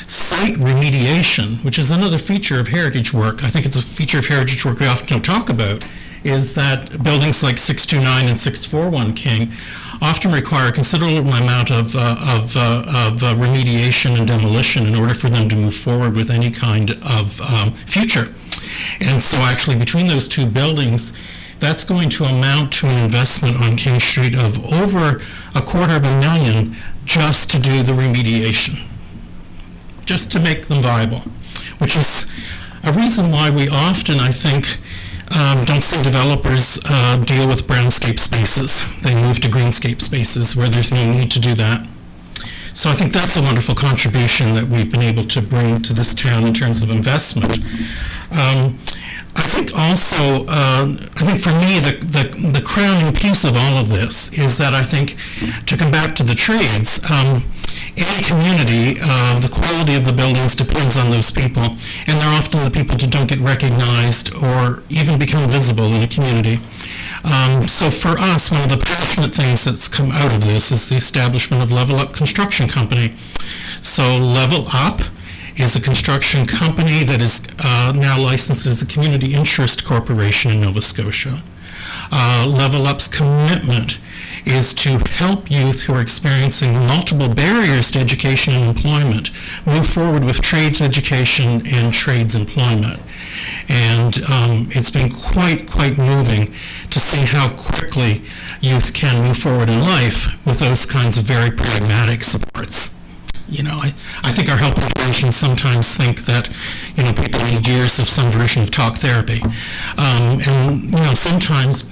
site remediation, which is another feature of heritage work, I think it's a feature of heritage work we often don't talk about, is that buildings like 629 and 641 King often require a considerable amount of remediation and demolition in order for them to move forward with any kind of future. And so actually between those two buildings, that's going to amount to an investment on King Street of over $250,000 just to do the remediation, just to make them viable, which is a reason why we often, I think, don't see developers deal with brownscape spaces. They move to greenscape spaces where there's no need to do that. So I think that's a wonderful contribution that we've been able to bring to this town in terms of investment. I think also, I think for me, the crowning piece of all of this is that I think, to come back to the trades, any community, the quality of the buildings depends on those people, and they're often the people that don't get recognized or even become visible in a community. So for us, one of the passionate things that's come out of this is the establishment of Level Up Construction Company. So Level Up is a construction company that is now licensed as a community interest corporation in Nova Scotia. Level Up's commitment is to help youth who are experiencing multiple barriers to education and employment move forward with trades education and trades employment. And it's been quite moving to see how quickly youth can move forward in life with those kinds of very pragmatic supports. You know, I think our health interventions sometimes think that, you know, people need years of some version of talk therapy. And, you know, sometimes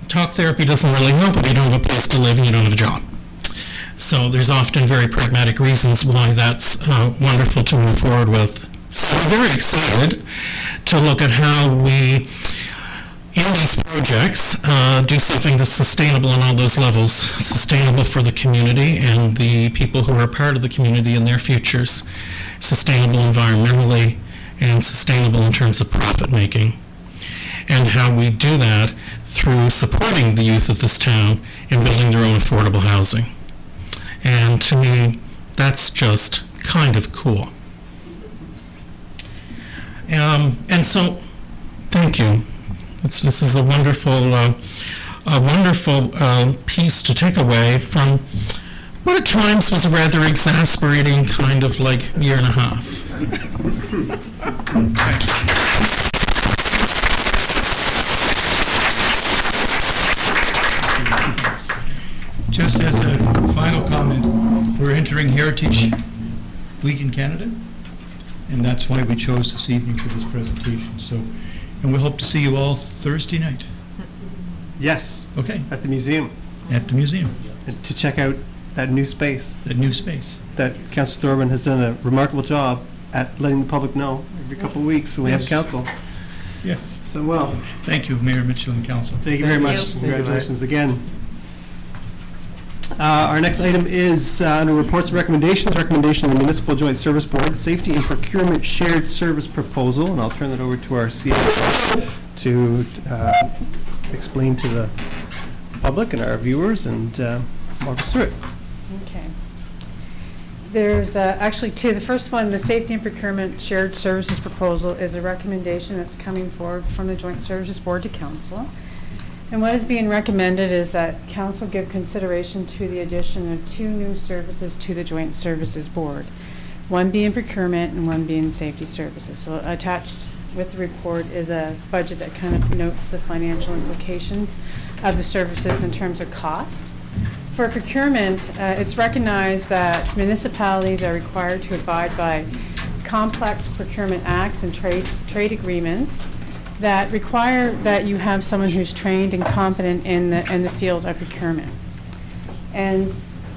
talk therapy doesn't really help if you don't have a place to live and you don't have a job. So there's often very pragmatic reasons why that's wonderful to move forward with. So I'm very excited to look at how we, in these projects, do something that's sustainable on all those levels, sustainable for the community and the people who are part of the community and their futures, sustainable environmentally, and sustainable in terms of profit making. And how we do that through supporting the youth of this town in building their own affordable housing. And to me, that's just kind of cool. And so, thank you. This is a wonderful piece to take away from what at times was a rather exasperating kind of like year and a half. Just as a final comment, we're entering Heritage Week in Canada, and that's why we chose this evening for this presentation. So, and we hope to see you all Thursday night. Yes. Okay. At the museum. At the museum. And to check out that new space. That new space. That Councillor Thorburn has done a remarkable job at letting the public know every couple of weeks when we have council. Yes. So well. Thank you, Mayor Mitchell and Council. Thank you very much. Congratulations again. Our next item is under reports and recommendations, recommendation of the Municipal Joint Service Board, Safety and Procurement Shared Service Proposal, and I'll turn that over to our CFO to explain to the public and our viewers and walk us through it. Okay. There's actually two. The first one, the Safety and Procurement Shared Services Proposal, is a recommendation that's coming forward from the Joint Services Board to Council. And what is being recommended is that Council give consideration to the addition of two new services to the Joint Services Board, one being procurement and one being safety services. So attached with the report is a budget that kind of notes the financial implications of the services in terms of cost. For procurement, it's recognized that municipalities are required to abide by complex procurement acts and trade agreements that require that you have someone who's trained and competent in the field of procurement. And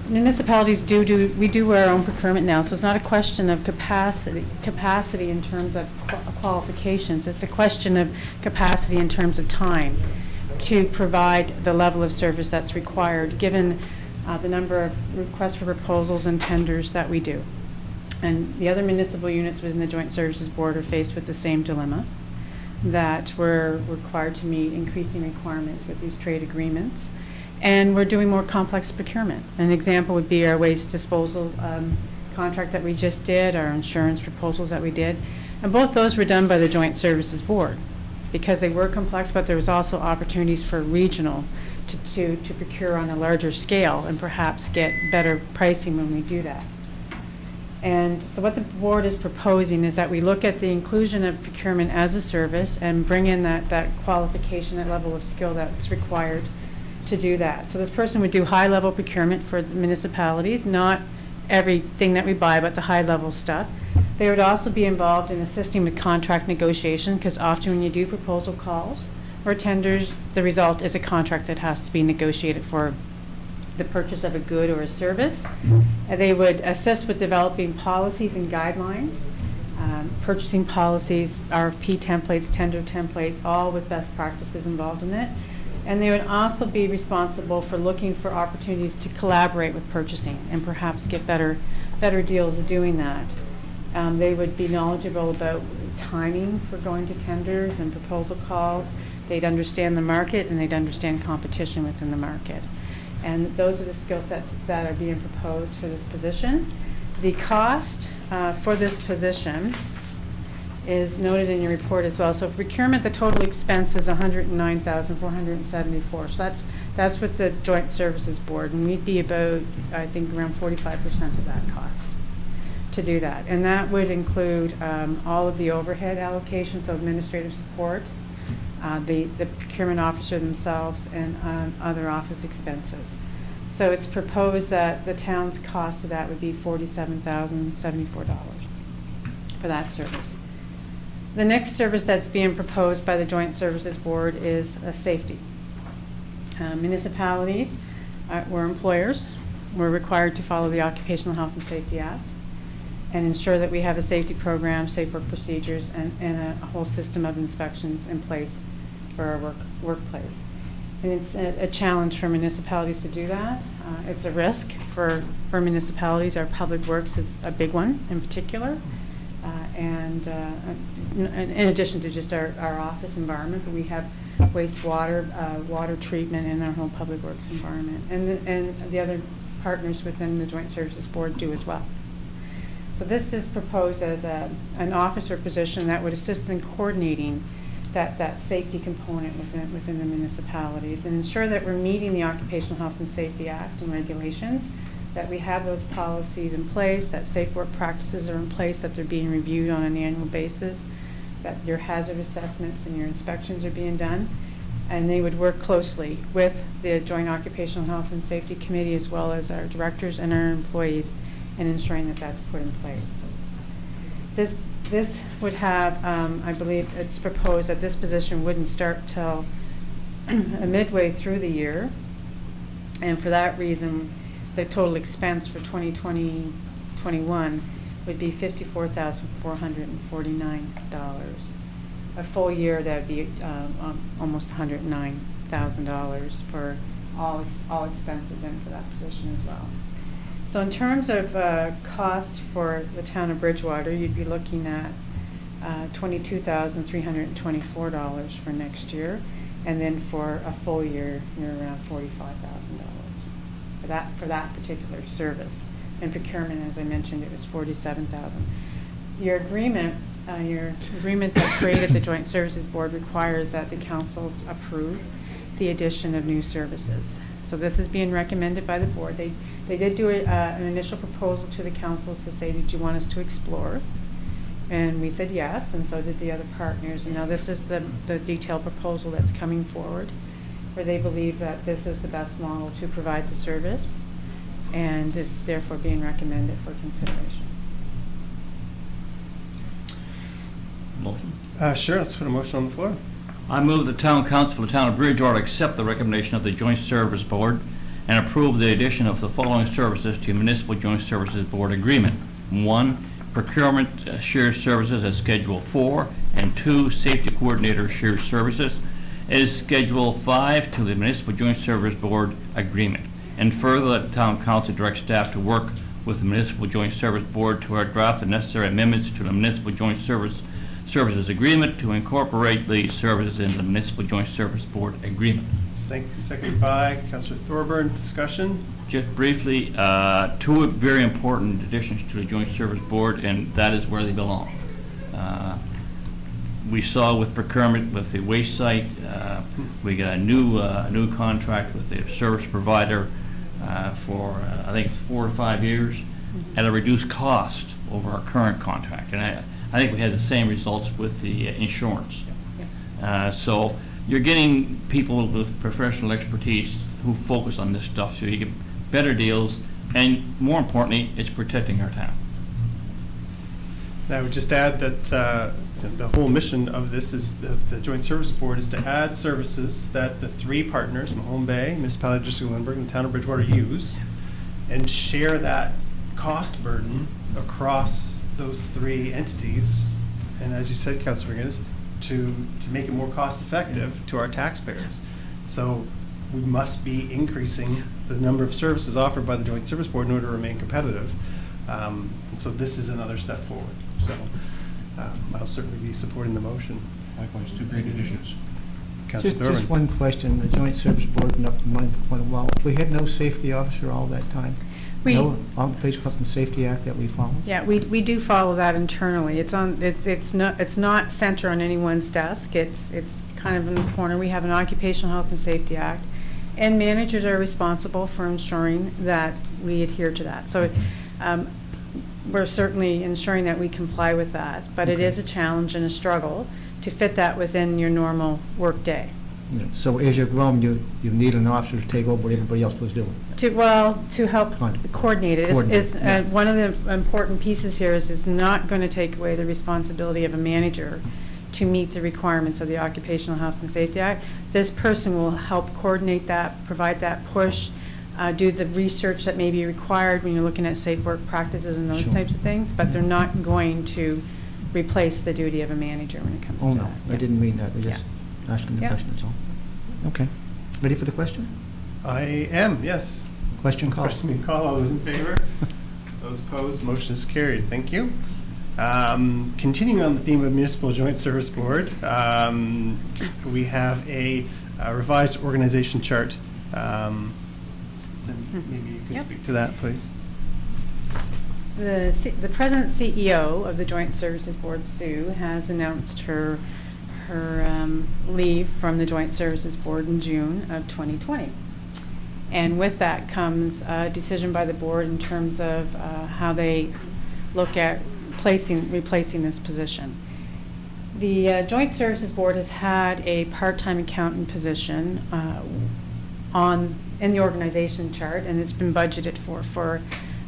municipalities we do our own procurement now, so it's not a question of capacity in terms of qualifications. It's a question of capacity in terms of time to provide the level of service that's required, given the number of requests for proposals and tenders that we do. And the other municipal units within the Joint Services Board are faced with the same dilemma. that we're required to meet increasing requirements with these trade agreements. And we're doing more complex procurement. An example would be our waste disposal contract that we just did, our insurance proposals that we did. And both those were done by the Joint Services Board because they were complex, but there was also opportunities for regional to procure on a larger scale and perhaps get better pricing when we do that. And so what the board is proposing is that we look at the inclusion of procurement as a service and bring in that qualification, that level of skill that's required to do that. So this person would do high-level procurement for the municipalities, not everything that we buy, but the high-level stuff. They would also be involved in assisting with contract negotiation, because often when you do proposal calls or tenders, the result is a contract that has to be negotiated for the purchase of a good or a service. They would assist with developing policies and guidelines, purchasing policies, RFP templates, tender templates, all with best practices involved in it. And they would also be responsible for looking for opportunities to collaborate with purchasing and perhaps get better deals of doing that. They would be knowledgeable about timing for going to tenders and proposal calls. They'd understand the market and they'd understand competition within the market. And those are the skill sets that are being proposed for this position. The cost for this position is noted in your report as well. So for procurement, the total expense is $109,474. So that's with the Joint Services Board, and we'd be about, I think, around 45% of that cost to do that. And that would include all of the overhead allocations, so administrative support, the procurement officer themselves, and other office expenses. So it's proposed that the town's cost of that would be $47,074 for that service. The next service that's being proposed by the Joint Services Board is safety. Municipalities, we're employers. We're required to follow the Occupational Health and Safety Act and ensure that we have a safety program, safe work procedures, and a whole system of inspections in place for our workplace. And it's a challenge for municipalities to do that. It's a risk for municipalities. Our public works is a big one in particular. And in addition to just our office environment, but we have wastewater, water treatment in our whole public works environment. And the other partners within the Joint Services Board do as well. So this is proposed as an officer position that would assist in coordinating that safety component within the municipalities and ensure that we're meeting the Occupational Health and Safety Act and regulations, that we have those policies in place, that safe work practices are in place, that they're being reviewed on an annual basis, that your hazard assessments and your inspections are being done. And they would work closely with the Joint Occupational Health and Safety Committee as well as our directors and our employees in ensuring that that's put in place. This would have, I believe it's proposed that this position wouldn't start till midway through the year. And for that reason, the total expense for 2020-21 would be $54,449. A full year, that would be almost $109,000 for all expenses in for that position as well. So in terms of cost for the town of Bridgewater, you'd be looking at $22,324 for next year, and then for a full year, you're around $45,000 for that particular service. And procurement, as I mentioned, it was $47,000. Your agreement that created the Joint Services Board requires that the councils approve the addition of new services. So this is being recommended by the board. They did do an initial proposal to the councils to say, did you want us to explore? And we said yes, and so did the other partners. And now this is the detailed proposal that's coming forward, where they believe that this is the best model to provide the service and is therefore being recommended for consideration. Motion. Sure, let's put a motion on the floor. I move the town council for the town of Bridgewater accept the recommendation of the Joint Service Board and approve the addition of the following services to Municipal Joint Services Board Agreement. 1, procurement shared services as Schedule 4, and 2, safety coordinator shared services as Schedule 5 to the Municipal Joint Service Board Agreement. And further, that the town council direct staff to work with the Municipal Joint Service Board to draft the necessary amendments to the Municipal Joint Service Services Agreement to incorporate the services in the Municipal Joint Service Board Agreement. Thanks. Seconded by Councillor Thorburn. Discussion? Just briefly, two very important additions to the Joint Service Board, and that is where they belong. We saw with procurement with the waste site, we got a new contract with the service provider for I think 4 to 5 years at a reduced cost over our current contract, and I think we had the same results with the insurance. So you're getting people with professional expertise who focus on this stuff, so you get better deals, and more importantly, it's protecting our town. And I would just add that the whole mission of this is the Joint Service Board is to add services that the three partners, Mahone Bay, Municipality of District of Lindbergh, and the Town of Bridgewater use, and share that cost burden across those three entities. And as you said, Councillor McGinnis, to make it more cost effective to our taxpayers. So we must be increasing the number of services offered by the Joint Service Board in order to remain competitive. And so this is another step forward. So I'll certainly be supporting the motion. Likewise, two great additions. Councillor Just one question. The Joint Service Board been up in mind for quite a while. We had no safety officer all that time. No Occupational Health and Safety Act that we follow. Yeah, we do follow that internally. It's not centered on anyone's desk. It's kind of in the corner. We have an Occupational Health and Safety Act, and managers are responsible for ensuring that we adhere to that. So we're certainly ensuring that we comply with that, but it is a challenge and a struggle to fit that within your normal work day. Yeah. So as you're growing, you need an officer to take over what everybody else was doing. To help coordinate it. One of the important pieces here is it's not going to take away the responsibility of a manager to meet the requirements of the Occupational Health and Safety Act. This person will help coordinate that, provide that push, do the research that may be required when you're looking at safe work practices and those types of things, but they're not going to replace the duty of a manager when it comes to that. Oh, no, I didn't mean that. I just asking the question, that's all. Okay. Ready for the question? I am, yes. Question call. Question being called. All those in favor? Those opposed? Motion is carried. Thank you. Continuing on the theme of Municipal Joint Service Board, we have a revised organization chart. And maybe you could speak to that, please. The present CEO of the Joint Services Board, Sue, has announced her leave from the Joint Services Board in June of 2020. And with that comes a decision by the board in terms of how they look at replacing this position. The Joint Services Board has had a part-time accountant position in the organization chart, and it's been budgeted for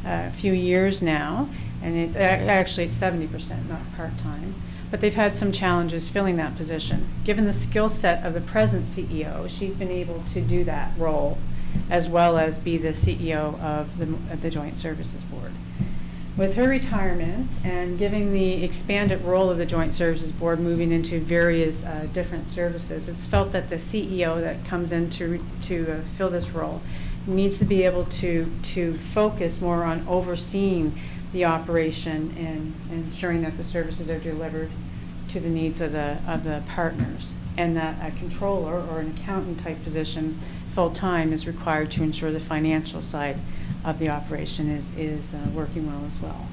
a few years now, and it's 70%, not part-time. But they've had some challenges filling that position. Given the skill set of the present CEO, she's been able to do that role as well as be the CEO of the Joint Services Board. With her retirement and giving the expanded role of the Joint Services Board moving into various different services, it's felt that the CEO that comes in to fill this role needs to be able to focus more on overseeing the operation and ensuring that the services are delivered to the needs of the partners, and that a controller or an accountant type position full-time is required to ensure the financial side of the operation is working well as well.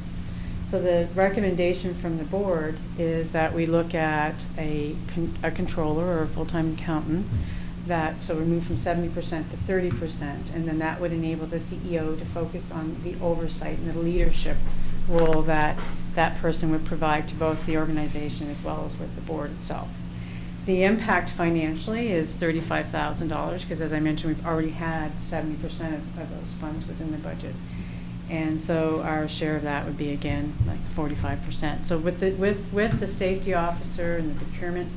So the recommendation from the board is that we look at a controller or a full-time accountant, so we move from 70% to 30%, and then that would enable the CEO to focus on the oversight and the leadership role that that person would provide to both the organization as well as with the board itself. The impact financially is $35,000 because, as I mentioned, we've already had 70% of those funds within the budget. And so our share of that would be, again, like 45%. So with the safety officer and the procurement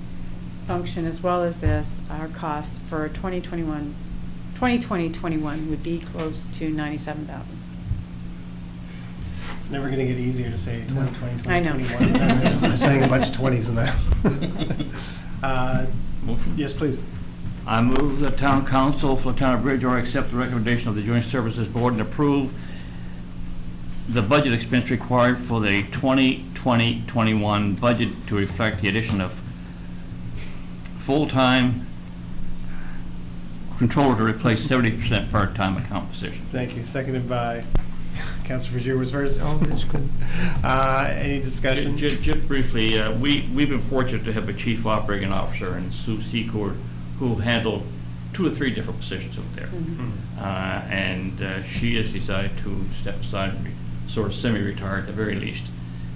function as well as this, our cost for 2020-21 would be close to $97,000. It's never going to get easier to say 2020, 2021. I know. I'm saying a bunch of 20s in that. Yes, please. I move the Town Council for the Town of Bridgewater accept the recommendation of the Joint Services Board and approve the budget expense required for the 2020 2021 budget to reflect the addition of full-time controller to replace 70% part-time account position. Thank you. Seconded by Councilor Vergier was first. Oh, that's good. Any discussion? Just briefly, we've been fortunate to have a chief operating officer in Sue Secord who handled 2 or 3 different positions out there. And she has decided to step aside and be sort of semi-retired at the very least.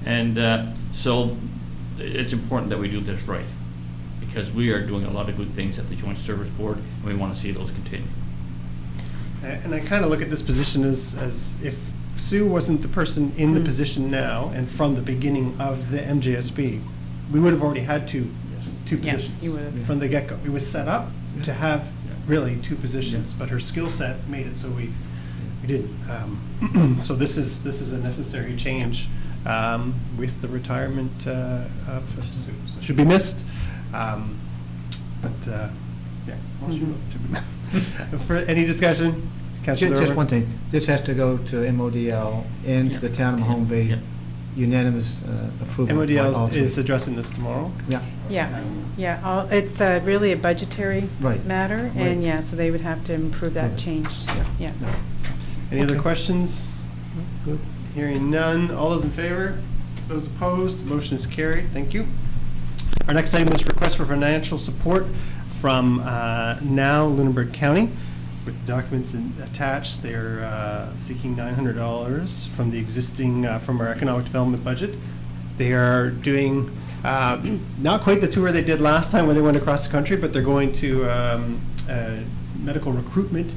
And so it's important that we do this right, because we are doing a lot of good things at the Joint Service Board, and we want to see those continue. And I kind of look at this position as if Sue wasn't the person in the position now and from the beginning of the MJSB, we would have already had two positions you would have. from the get-go. It was set up to have really 2 positions, but her skill set made it so we didn't. So this is a necessary change with the retirement of Sue. So should be missed, but yeah, should be missed. For any discussion? Councilor Just Irwin? one thing, this has to go to MODL and to the town of Mahone Bay, unanimous approval. by all MODL three. is addressing this tomorrow. Yeah, it's really a budgetary Right. matter, Right. and yeah, so they would have to improve that change, yeah. Any other questions? Good. Hearing none. All those in favor? Those opposed? Motion is carried. Thank you. Our next item is request for financial support from now Lunenburg County. With documents attached, they're seeking $900 from the existing, from our economic development budget. They are doing not quite the tour they did last time where they went across the country, but they're going to a medical recruitment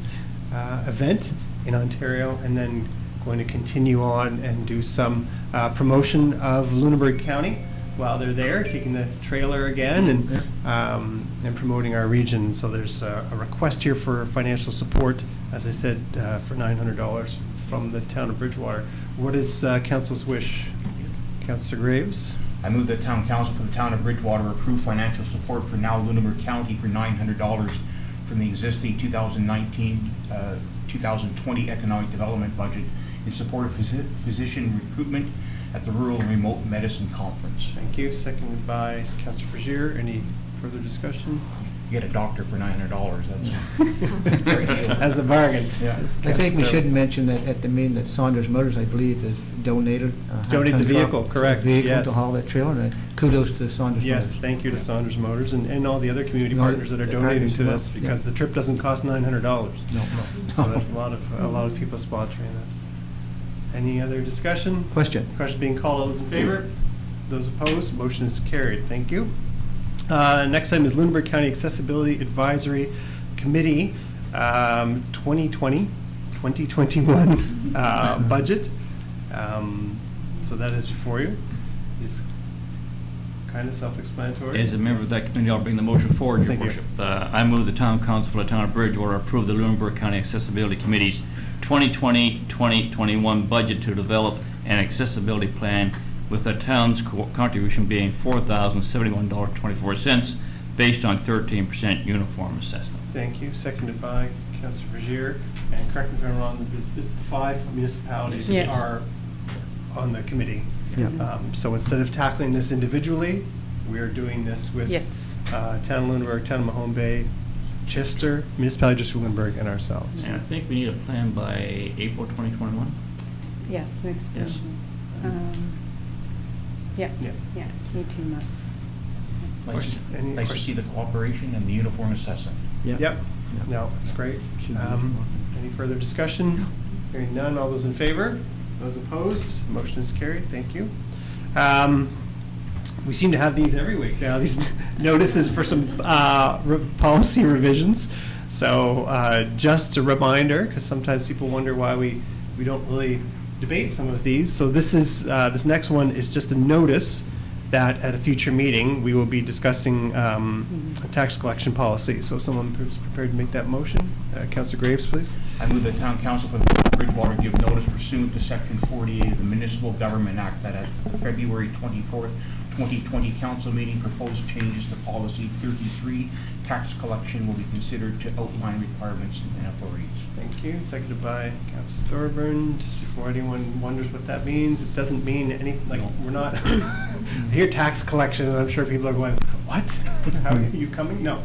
event in Ontario, and then going to continue on and do some promotion of Lunenburg County while they're there, taking the trailer again and promoting our region. So there's a request here for financial support, as I said, for $900 from the town of Bridgewater. What is council's wish? Councilor Graves? I move that town council for the town of Bridgewater approve financial support for now Lunenburg County for $900 from the existing 2019-2020 economic development budget in support of physician recruitment at the Rural and Remote Medicine Conference. Thank you. Seconded by Councilor Vergier. Any further discussion? You get a doctor for $900. That's great deal. As a bargain. Yeah. I think we should mention that at the meeting that Saunders Motors, I believe, has donated. Donated the vehicle, correct, Vehicle yes. to haul that trailer, and kudos to Saunders Motors. Yes, thank you to Saunders Motors and all the other community No, partners that are the donating partners to as well, this, because yeah. the trip doesn't cost $900. No. So there's a lot of people sponsoring this. Any other discussion? Question. Question being called. All those in favor? Those opposed? Motion is carried. Thank you. Next item is Lunenburg County Accessibility Advisory Committee 2020-2021 budget. So that is before you. It's kind of self-explanatory. As a member of that committee, I'll bring the motion forward, Your Thank you. Worship. I move the town council for the town of Bridgewater approve the Lunenburg County Accessibility Committee's 2020-2021 budget to develop an accessibility plan, with the town's contribution being $4,071.24 based on 13% uniform assessment. Thank you. Seconded by Councilor Vergier. And correct me if I'm wrong, this is the 5 municipalities Yes. are on the committee. Yeah. So instead of tackling this individually, we are doing this with Yes. Town of Lunenburg, Town of Mahone Bay, Chester, Municipality District of Lunenburg, and ourselves. And I think we need a plan by April 2021. Yes, next Yes. meeting. Yeah. Yeah, 18 months. Any Nice to questions? see the cooperation and the uniform assessment. Yep. No, that's great. Any further discussion? Hearing none. All those in favor? Those opposed? Motion is carried. Thank you. We seem to have these every week now, these notices for some policy revisions. So just a reminder, because sometimes people wonder why we don't really debate some of these. So this is this next one is just a notice that at a future meeting, we will be discussing a tax collection policy. So someone who's prepared to make that motion? Councilor Graves, please. I move that town council for the town of Bridgewater give notice pursuant to section 48 of the Municipal Government Act that at February 24th, 2020 council meeting, proposed changes to policy 33, tax collection will be considered to outline requirements and authorities. Thank you. Seconded by Councilor Thorburn. Just before anyone wonders what that means, it doesn't mean any, like, we're not, I hear tax collection, and I'm sure people are going, what? How are you coming? No.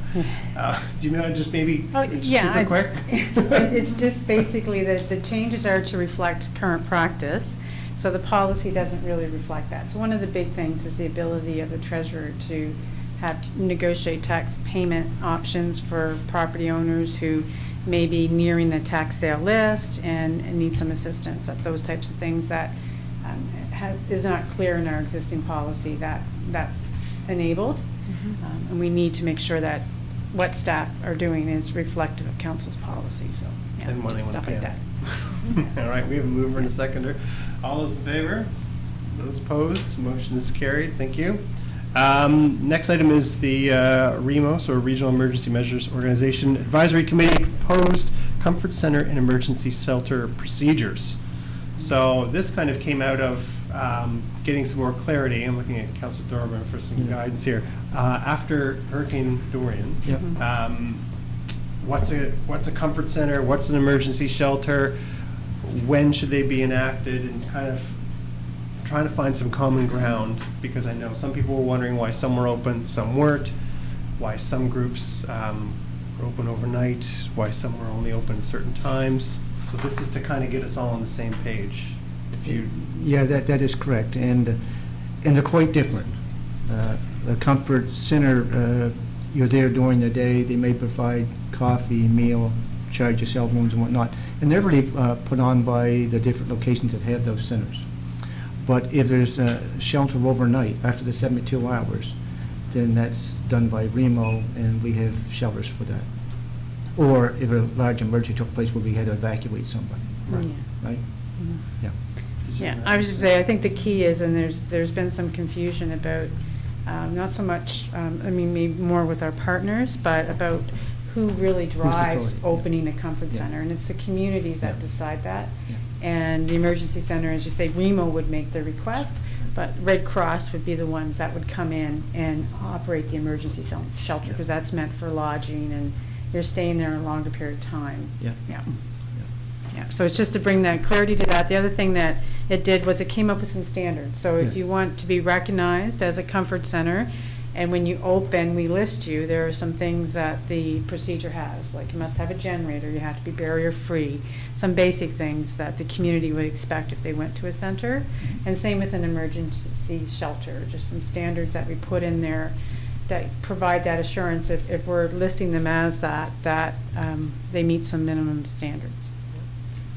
Do you know, just maybe, super quick? It's just basically that the changes are to reflect current practice, so the policy doesn't really reflect that. So one of the big things is the ability of the treasurer to negotiate tax payment options for property owners who may be nearing the tax sale list and need some assistance. Those types of things that is not clear in our existing policy, that's enabled. And we need to make sure that what staff are doing is reflective of council's policy, so, yeah, And money just when stuff like can. that. All right, we have a mover and a seconder. All those in favor? Those opposed? Motion is carried. Thank you. Next item is the REMOS, or Regional Emergency Measures Organization Advisory Committee proposed Comfort Center and Emergency Shelter Procedures. So this kind of came out of getting some more clarity. I'm looking at Councilor Thorburn for some guidance here. After Hurricane Dorian, what's a comfort center? What's an emergency shelter? When should they be enacted? And kind of trying to find some common ground, because I know some people were wondering why some were open, some weren't, why some groups were open overnight, why some were only open at certain times. So this is to kind of get us all on the same page. If you Yeah, that is correct, and they're quite different. The Comfort Center, you're there during the day, they may provide coffee, meal, charge your cell phones and whatnot, and they're really put on by the different locations that have those centers. But if there's a shelter overnight after the 72 hours, then that's done by REMO, and we have shelters for that. Or if a large emergency took place where we had to evacuate somebody, right? Yeah. Yeah, I was just say, I think the key is, and there's been some confusion about, not so much, I mean, maybe more with our partners, but about who really drives opening a comfort center, and it's the communities that decide that. And the emergency center, as you say, REMO would make the request, but Red Cross would be the ones that would come in and operate the emergency shelter, because that's meant for lodging, and you're staying there a longer period of time. Yeah, so it's just to bring that clarity to that. The other thing that it did was it came up with some standards. So if you want to be recognized as a comfort center, and when you open, we list you, there are some things that the procedure has, like you must have a generator, you have to be barrier-free, some basic things that the community would expect if they went to a center. And same with an emergency shelter, just some standards that we put in there that provide that assurance if we're listing them as that they meet some minimum standards.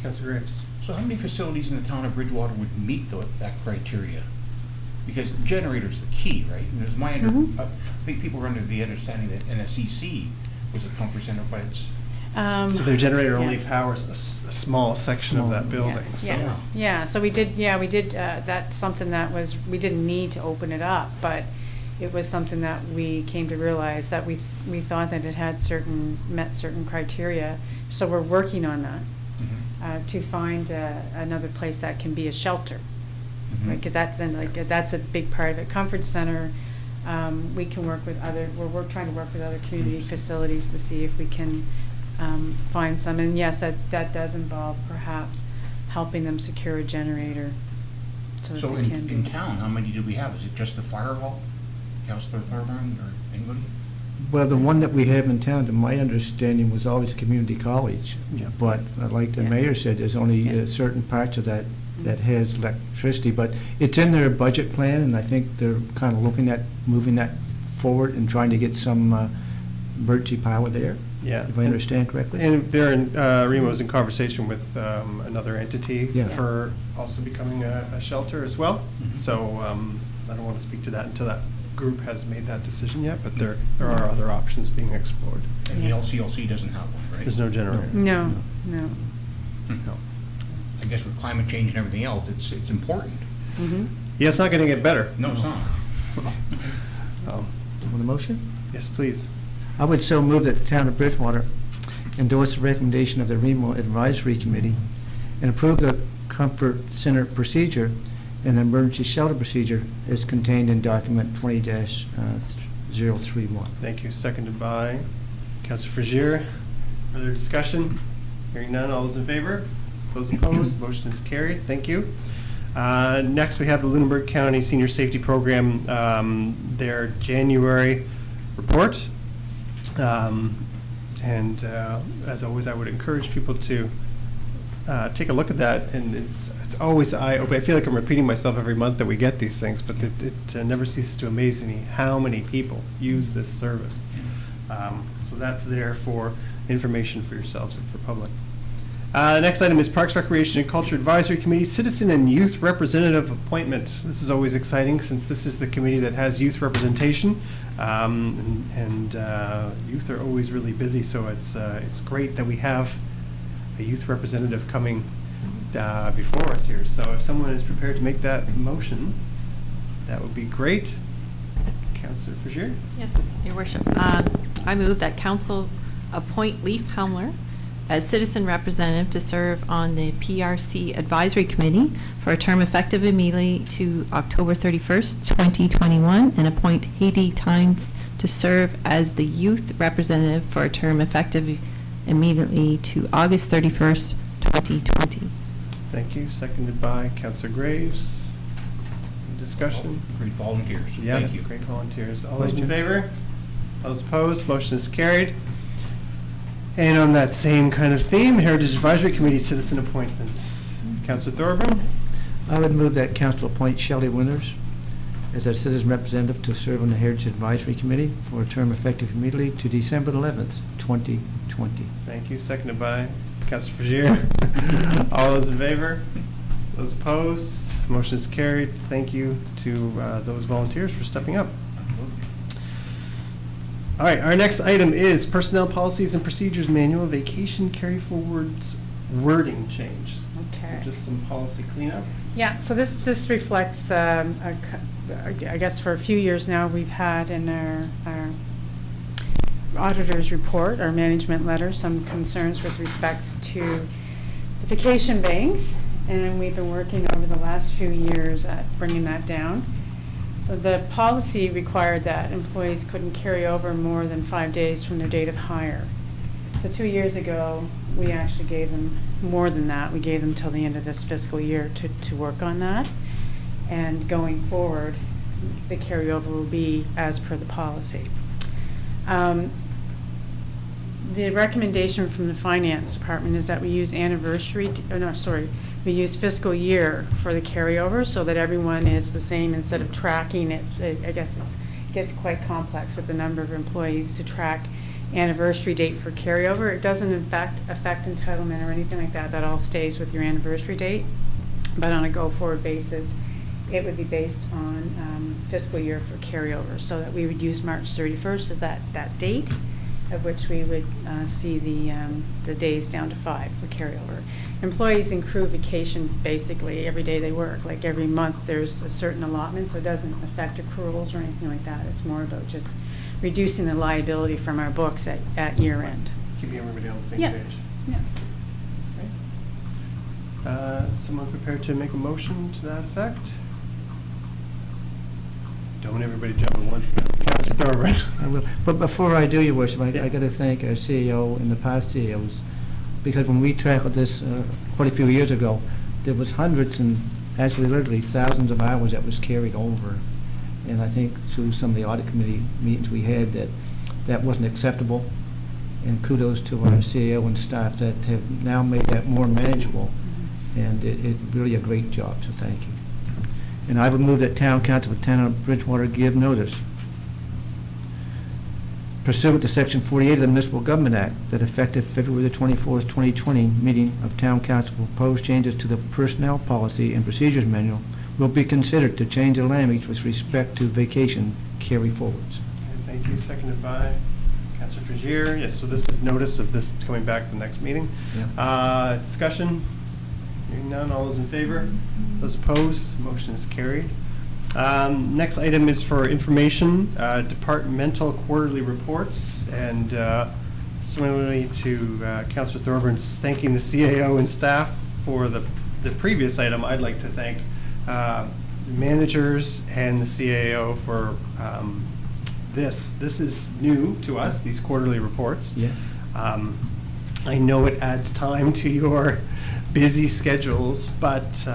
Councilor Graves. So how many facilities in the town of Bridgewater would meet that criteria? Because the generator's the key, right? And there's I think people were under the understanding that NSCC was a comfort center, but it's... so their generator only powers a small section of that building. So we did, that's something that we didn't need to open it up, but it was something that we came to realize that we thought that it had met certain criteria. So we're working on that to find another place that can be a shelter. Right, because that's a big part of it. Comfort center, we can work with we're trying to work with other community facilities to see if we can find some. And yes, that does involve perhaps helping them secure a generator. So in town, how many do we have? Is it just the fire hall, Councilor Thorburn, or anybody? Well, the one that we have in town, to my understanding, was always a community college. But like the mayor said, there's only certain parts of that has electricity, but it's in their budget plan, and I think they're kind of looking at moving that forward and trying to get some emergency power there. Yeah. If I understand correctly. And they're REMO's in conversation with another entity for also becoming a shelter as well. So I don't want to speak to that until that group has made that decision yet, but there are other options being explored. And the LCLC doesn't have one, right? There's no generator. No. I guess with climate change and everything else, it's important. Yeah, it's not going to get better. No, it's not. Want a motion? Yes, please. I would so move that the town of Bridgewater endorse the recommendation of the REMO Advisory Committee and approve the Comfort Center procedure and the emergency shelter procedure is contained in document 20-031. Thank you. Seconded by Councillor Frazier. Further discussion? Hearing none. All those in favor? Those opposed? Motion is carried. Thank you. Next, we have the Lunenburg County Senior Safety Program, their January report. And as always, I would encourage people to take a look at that. And it's always eye-opening. I feel like I'm repeating myself every month that we get these things, but it never ceases to amaze me how many people use this service. So that's there for information for yourselves and for public. The next item is Parks, Recreation, and Culture Advisory Committee Citizen and Youth Representative Appointment. This is always exciting since this is the committee that has youth representation, and youth are always really busy. So it's great that we have a youth representative coming before us here. So if someone is prepared to make that motion, that would be great. Councillor Frazier. Yes, Your Worship. I move that Council appoint Leif Helmler as citizen representative to serve on the PRC Advisory Committee for a term effective immediately to October 31st, 2021, and appoint Haiti Tynes to serve as the youth representative for a term effective immediately to August 31st, 2020. Thank you. Seconded by Councillor Graves. Discussion? Great volunteers. Yeah, Thank you. great volunteers. All those in favor? Those opposed? Motion is carried. And on that same kind of theme, Heritage Advisory Committee citizen appointments. Councillor Thorburn? I would move that council appoint Shelley Winters as a citizen representative to serve on the Heritage Advisory Committee for a term effective immediately to December 11th, 2020. Thank you. Seconded by Councillor Frazier. All those in favor? Those opposed? Motion is carried. Thank you to those volunteers for stepping up. All right, our next item is Personnel Policies and Procedures Manual, Vacation Carry Forwards Wording Change. Okay. So just some policy cleanup. Yeah, so this just reflects, I guess for a few years now, we've had in our auditor's report, our management letter, some concerns with respect to the vacation banks, and we've been working over the last few years at bringing that down. So the policy required that employees couldn't carry over more than 5 days from their date of hire. So 2 years ago, we actually gave them more than that. We gave them till the end of this fiscal year to work on that. And going forward, the carryover will be as per the policy. The recommendation from the finance department is that we use we use fiscal year for the carryover so that everyone is the same instead of tracking it. I guess it gets quite complex with the number of employees to track anniversary date for carryover. It doesn't affect entitlement or anything like that. That all stays with your anniversary date. But on a go-forward basis, it would be based on fiscal year for carryover, so that we would use March 31st as that date at which we would see the days down to 5 for carryover. Employees accrue vacation basically every day they work. Like every month there's a certain allotment, so it doesn't affect accruals or anything like that. It's more about just reducing the liability from our books at year end. Keeping everybody on the same Yeah. page. Yeah. Someone prepared to make a motion to that effect? Don't everybody jump at once. Councillor Thorburn. I will. But before I do, Your Worship, I Yeah. got to thank our CEO and the past CEOs, because when we tackled this quite a few years ago, there was hundreds and actually literally thousands of hours that was carried over. And I think through some of the audit committee meetings we had, that wasn't acceptable. And kudos to our CEO and staff that have now made that more manageable. And it really a great job, so thank you. And I would move that Town Council of the Town of Bridgewater give notice pursuant to Section 48 of the Municipal Government Act that effective February the 24th, 2020 meeting of Town Council proposed changes to the Personnel Policy and Procedures Manual will be considered to change the language with respect to vacation carry forwards. Okay, thank you. Seconded by Councillor Frazier. Yes, so this is notice of this coming back to the next meeting. Yeah. Discussion? Hearing none. All those in favor? Those opposed? Motion is carried. Next item is for information, departmental quarterly reports, and similarly to Councillor Thorburn thanking the CAO and staff for the previous item, I'd like to thank managers and the CAO for this. This is new to us, these quarterly reports. Yes. I know it adds time to your busy schedules, but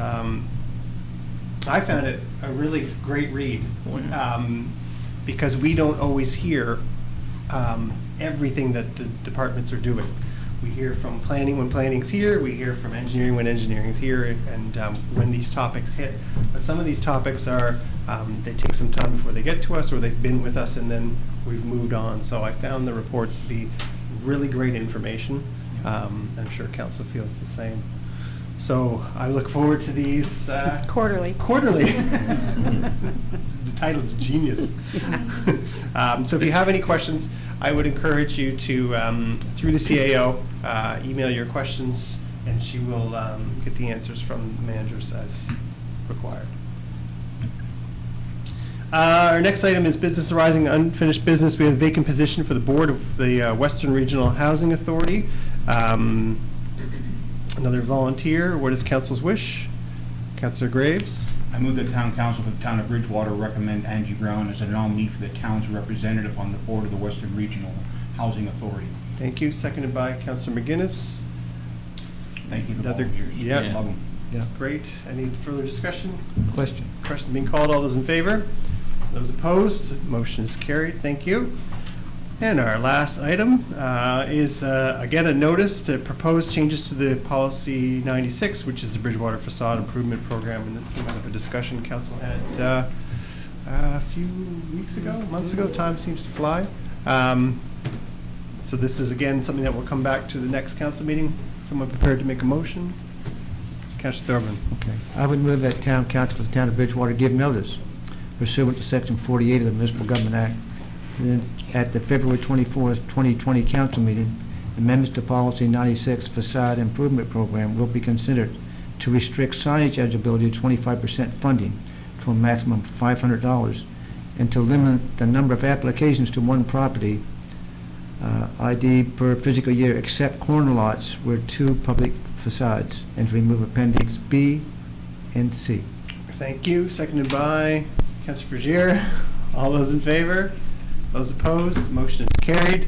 I found it a really great read because we don't always hear everything that the departments are doing. We hear from planning when planning's here, we hear from engineering when engineering's here, and when these topics hit. But some of these topics are, they take some time before they get to us, or they've been with us and then we've moved on. So I found the reports to be really great information. I'm sure council feels the same. So I look forward to these. Quarterly. Quarterly. The title's genius. So if you have any questions, I would encourage you to, through the CAO, email your questions, and she will get the answers from the managers as required. Our next item is business arising unfinished business. We have a vacant position for the board of the Western Regional Housing Authority. Another volunteer. What is council's wish? Councillor Graves. I move that the town council for the town of Bridgewater recommend Angie Brown as a nominee for the town's representative on the board of the Western Regional Housing Authority. Thank you. Seconded by Councillor McGuinness. Thank you for the Another, volunteers. yeah. Love 'em. Yeah. Great. Any further discussion? Question. Question being called. All those in favor? Those opposed? Motion is carried. Thank you. And our last item is, again, a notice to propose changes to the policy 96, which is the Bridgewater Facade Improvement Program. And this came out of a discussion council had a few weeks ago, months ago. Time seems to fly. So this is, again, something that will come back to the next council meeting. Someone prepared to make a motion? Councillor Thurman. Okay. I would move that town council for the town of Bridgewater give notice pursuant to section 48 of the Municipal Government Act. And then at the February 24th, 2020 council meeting, amendments to policy 96 facade improvement program will be considered to restrict signage eligibility to 25% funding to a maximum of $500 and to limit the number of applications to one property ID per physical year except corner lots where 2 public facades, and to remove appendix B and C. Thank you. Seconded by Councillor Frazier. All those in favor? Those opposed? Motion is carried.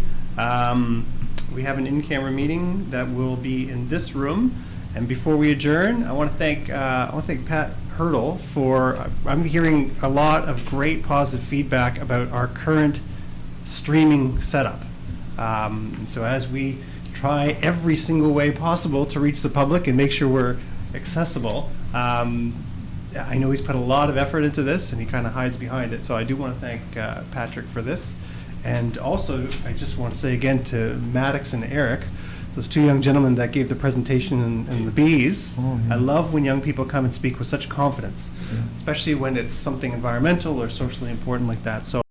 We have an in-camera meeting that will be in this room. And before we adjourn, I want to thank Pat Hurdle for. I'm hearing a lot of great positive feedback about our current streaming setup. And so as we try every single way possible to reach the public and make sure we're accessible. I know he's put a lot of effort into this, and he kind of hides behind it. So I do want to thank Patrick for this. And also, I just want to say again to Maddox and Eric, those 2 young gentlemen that gave the presentation in the bees. Oh, yeah. I love when young people come and speak with such confidence, especially when it's something environmental or socially important like that. So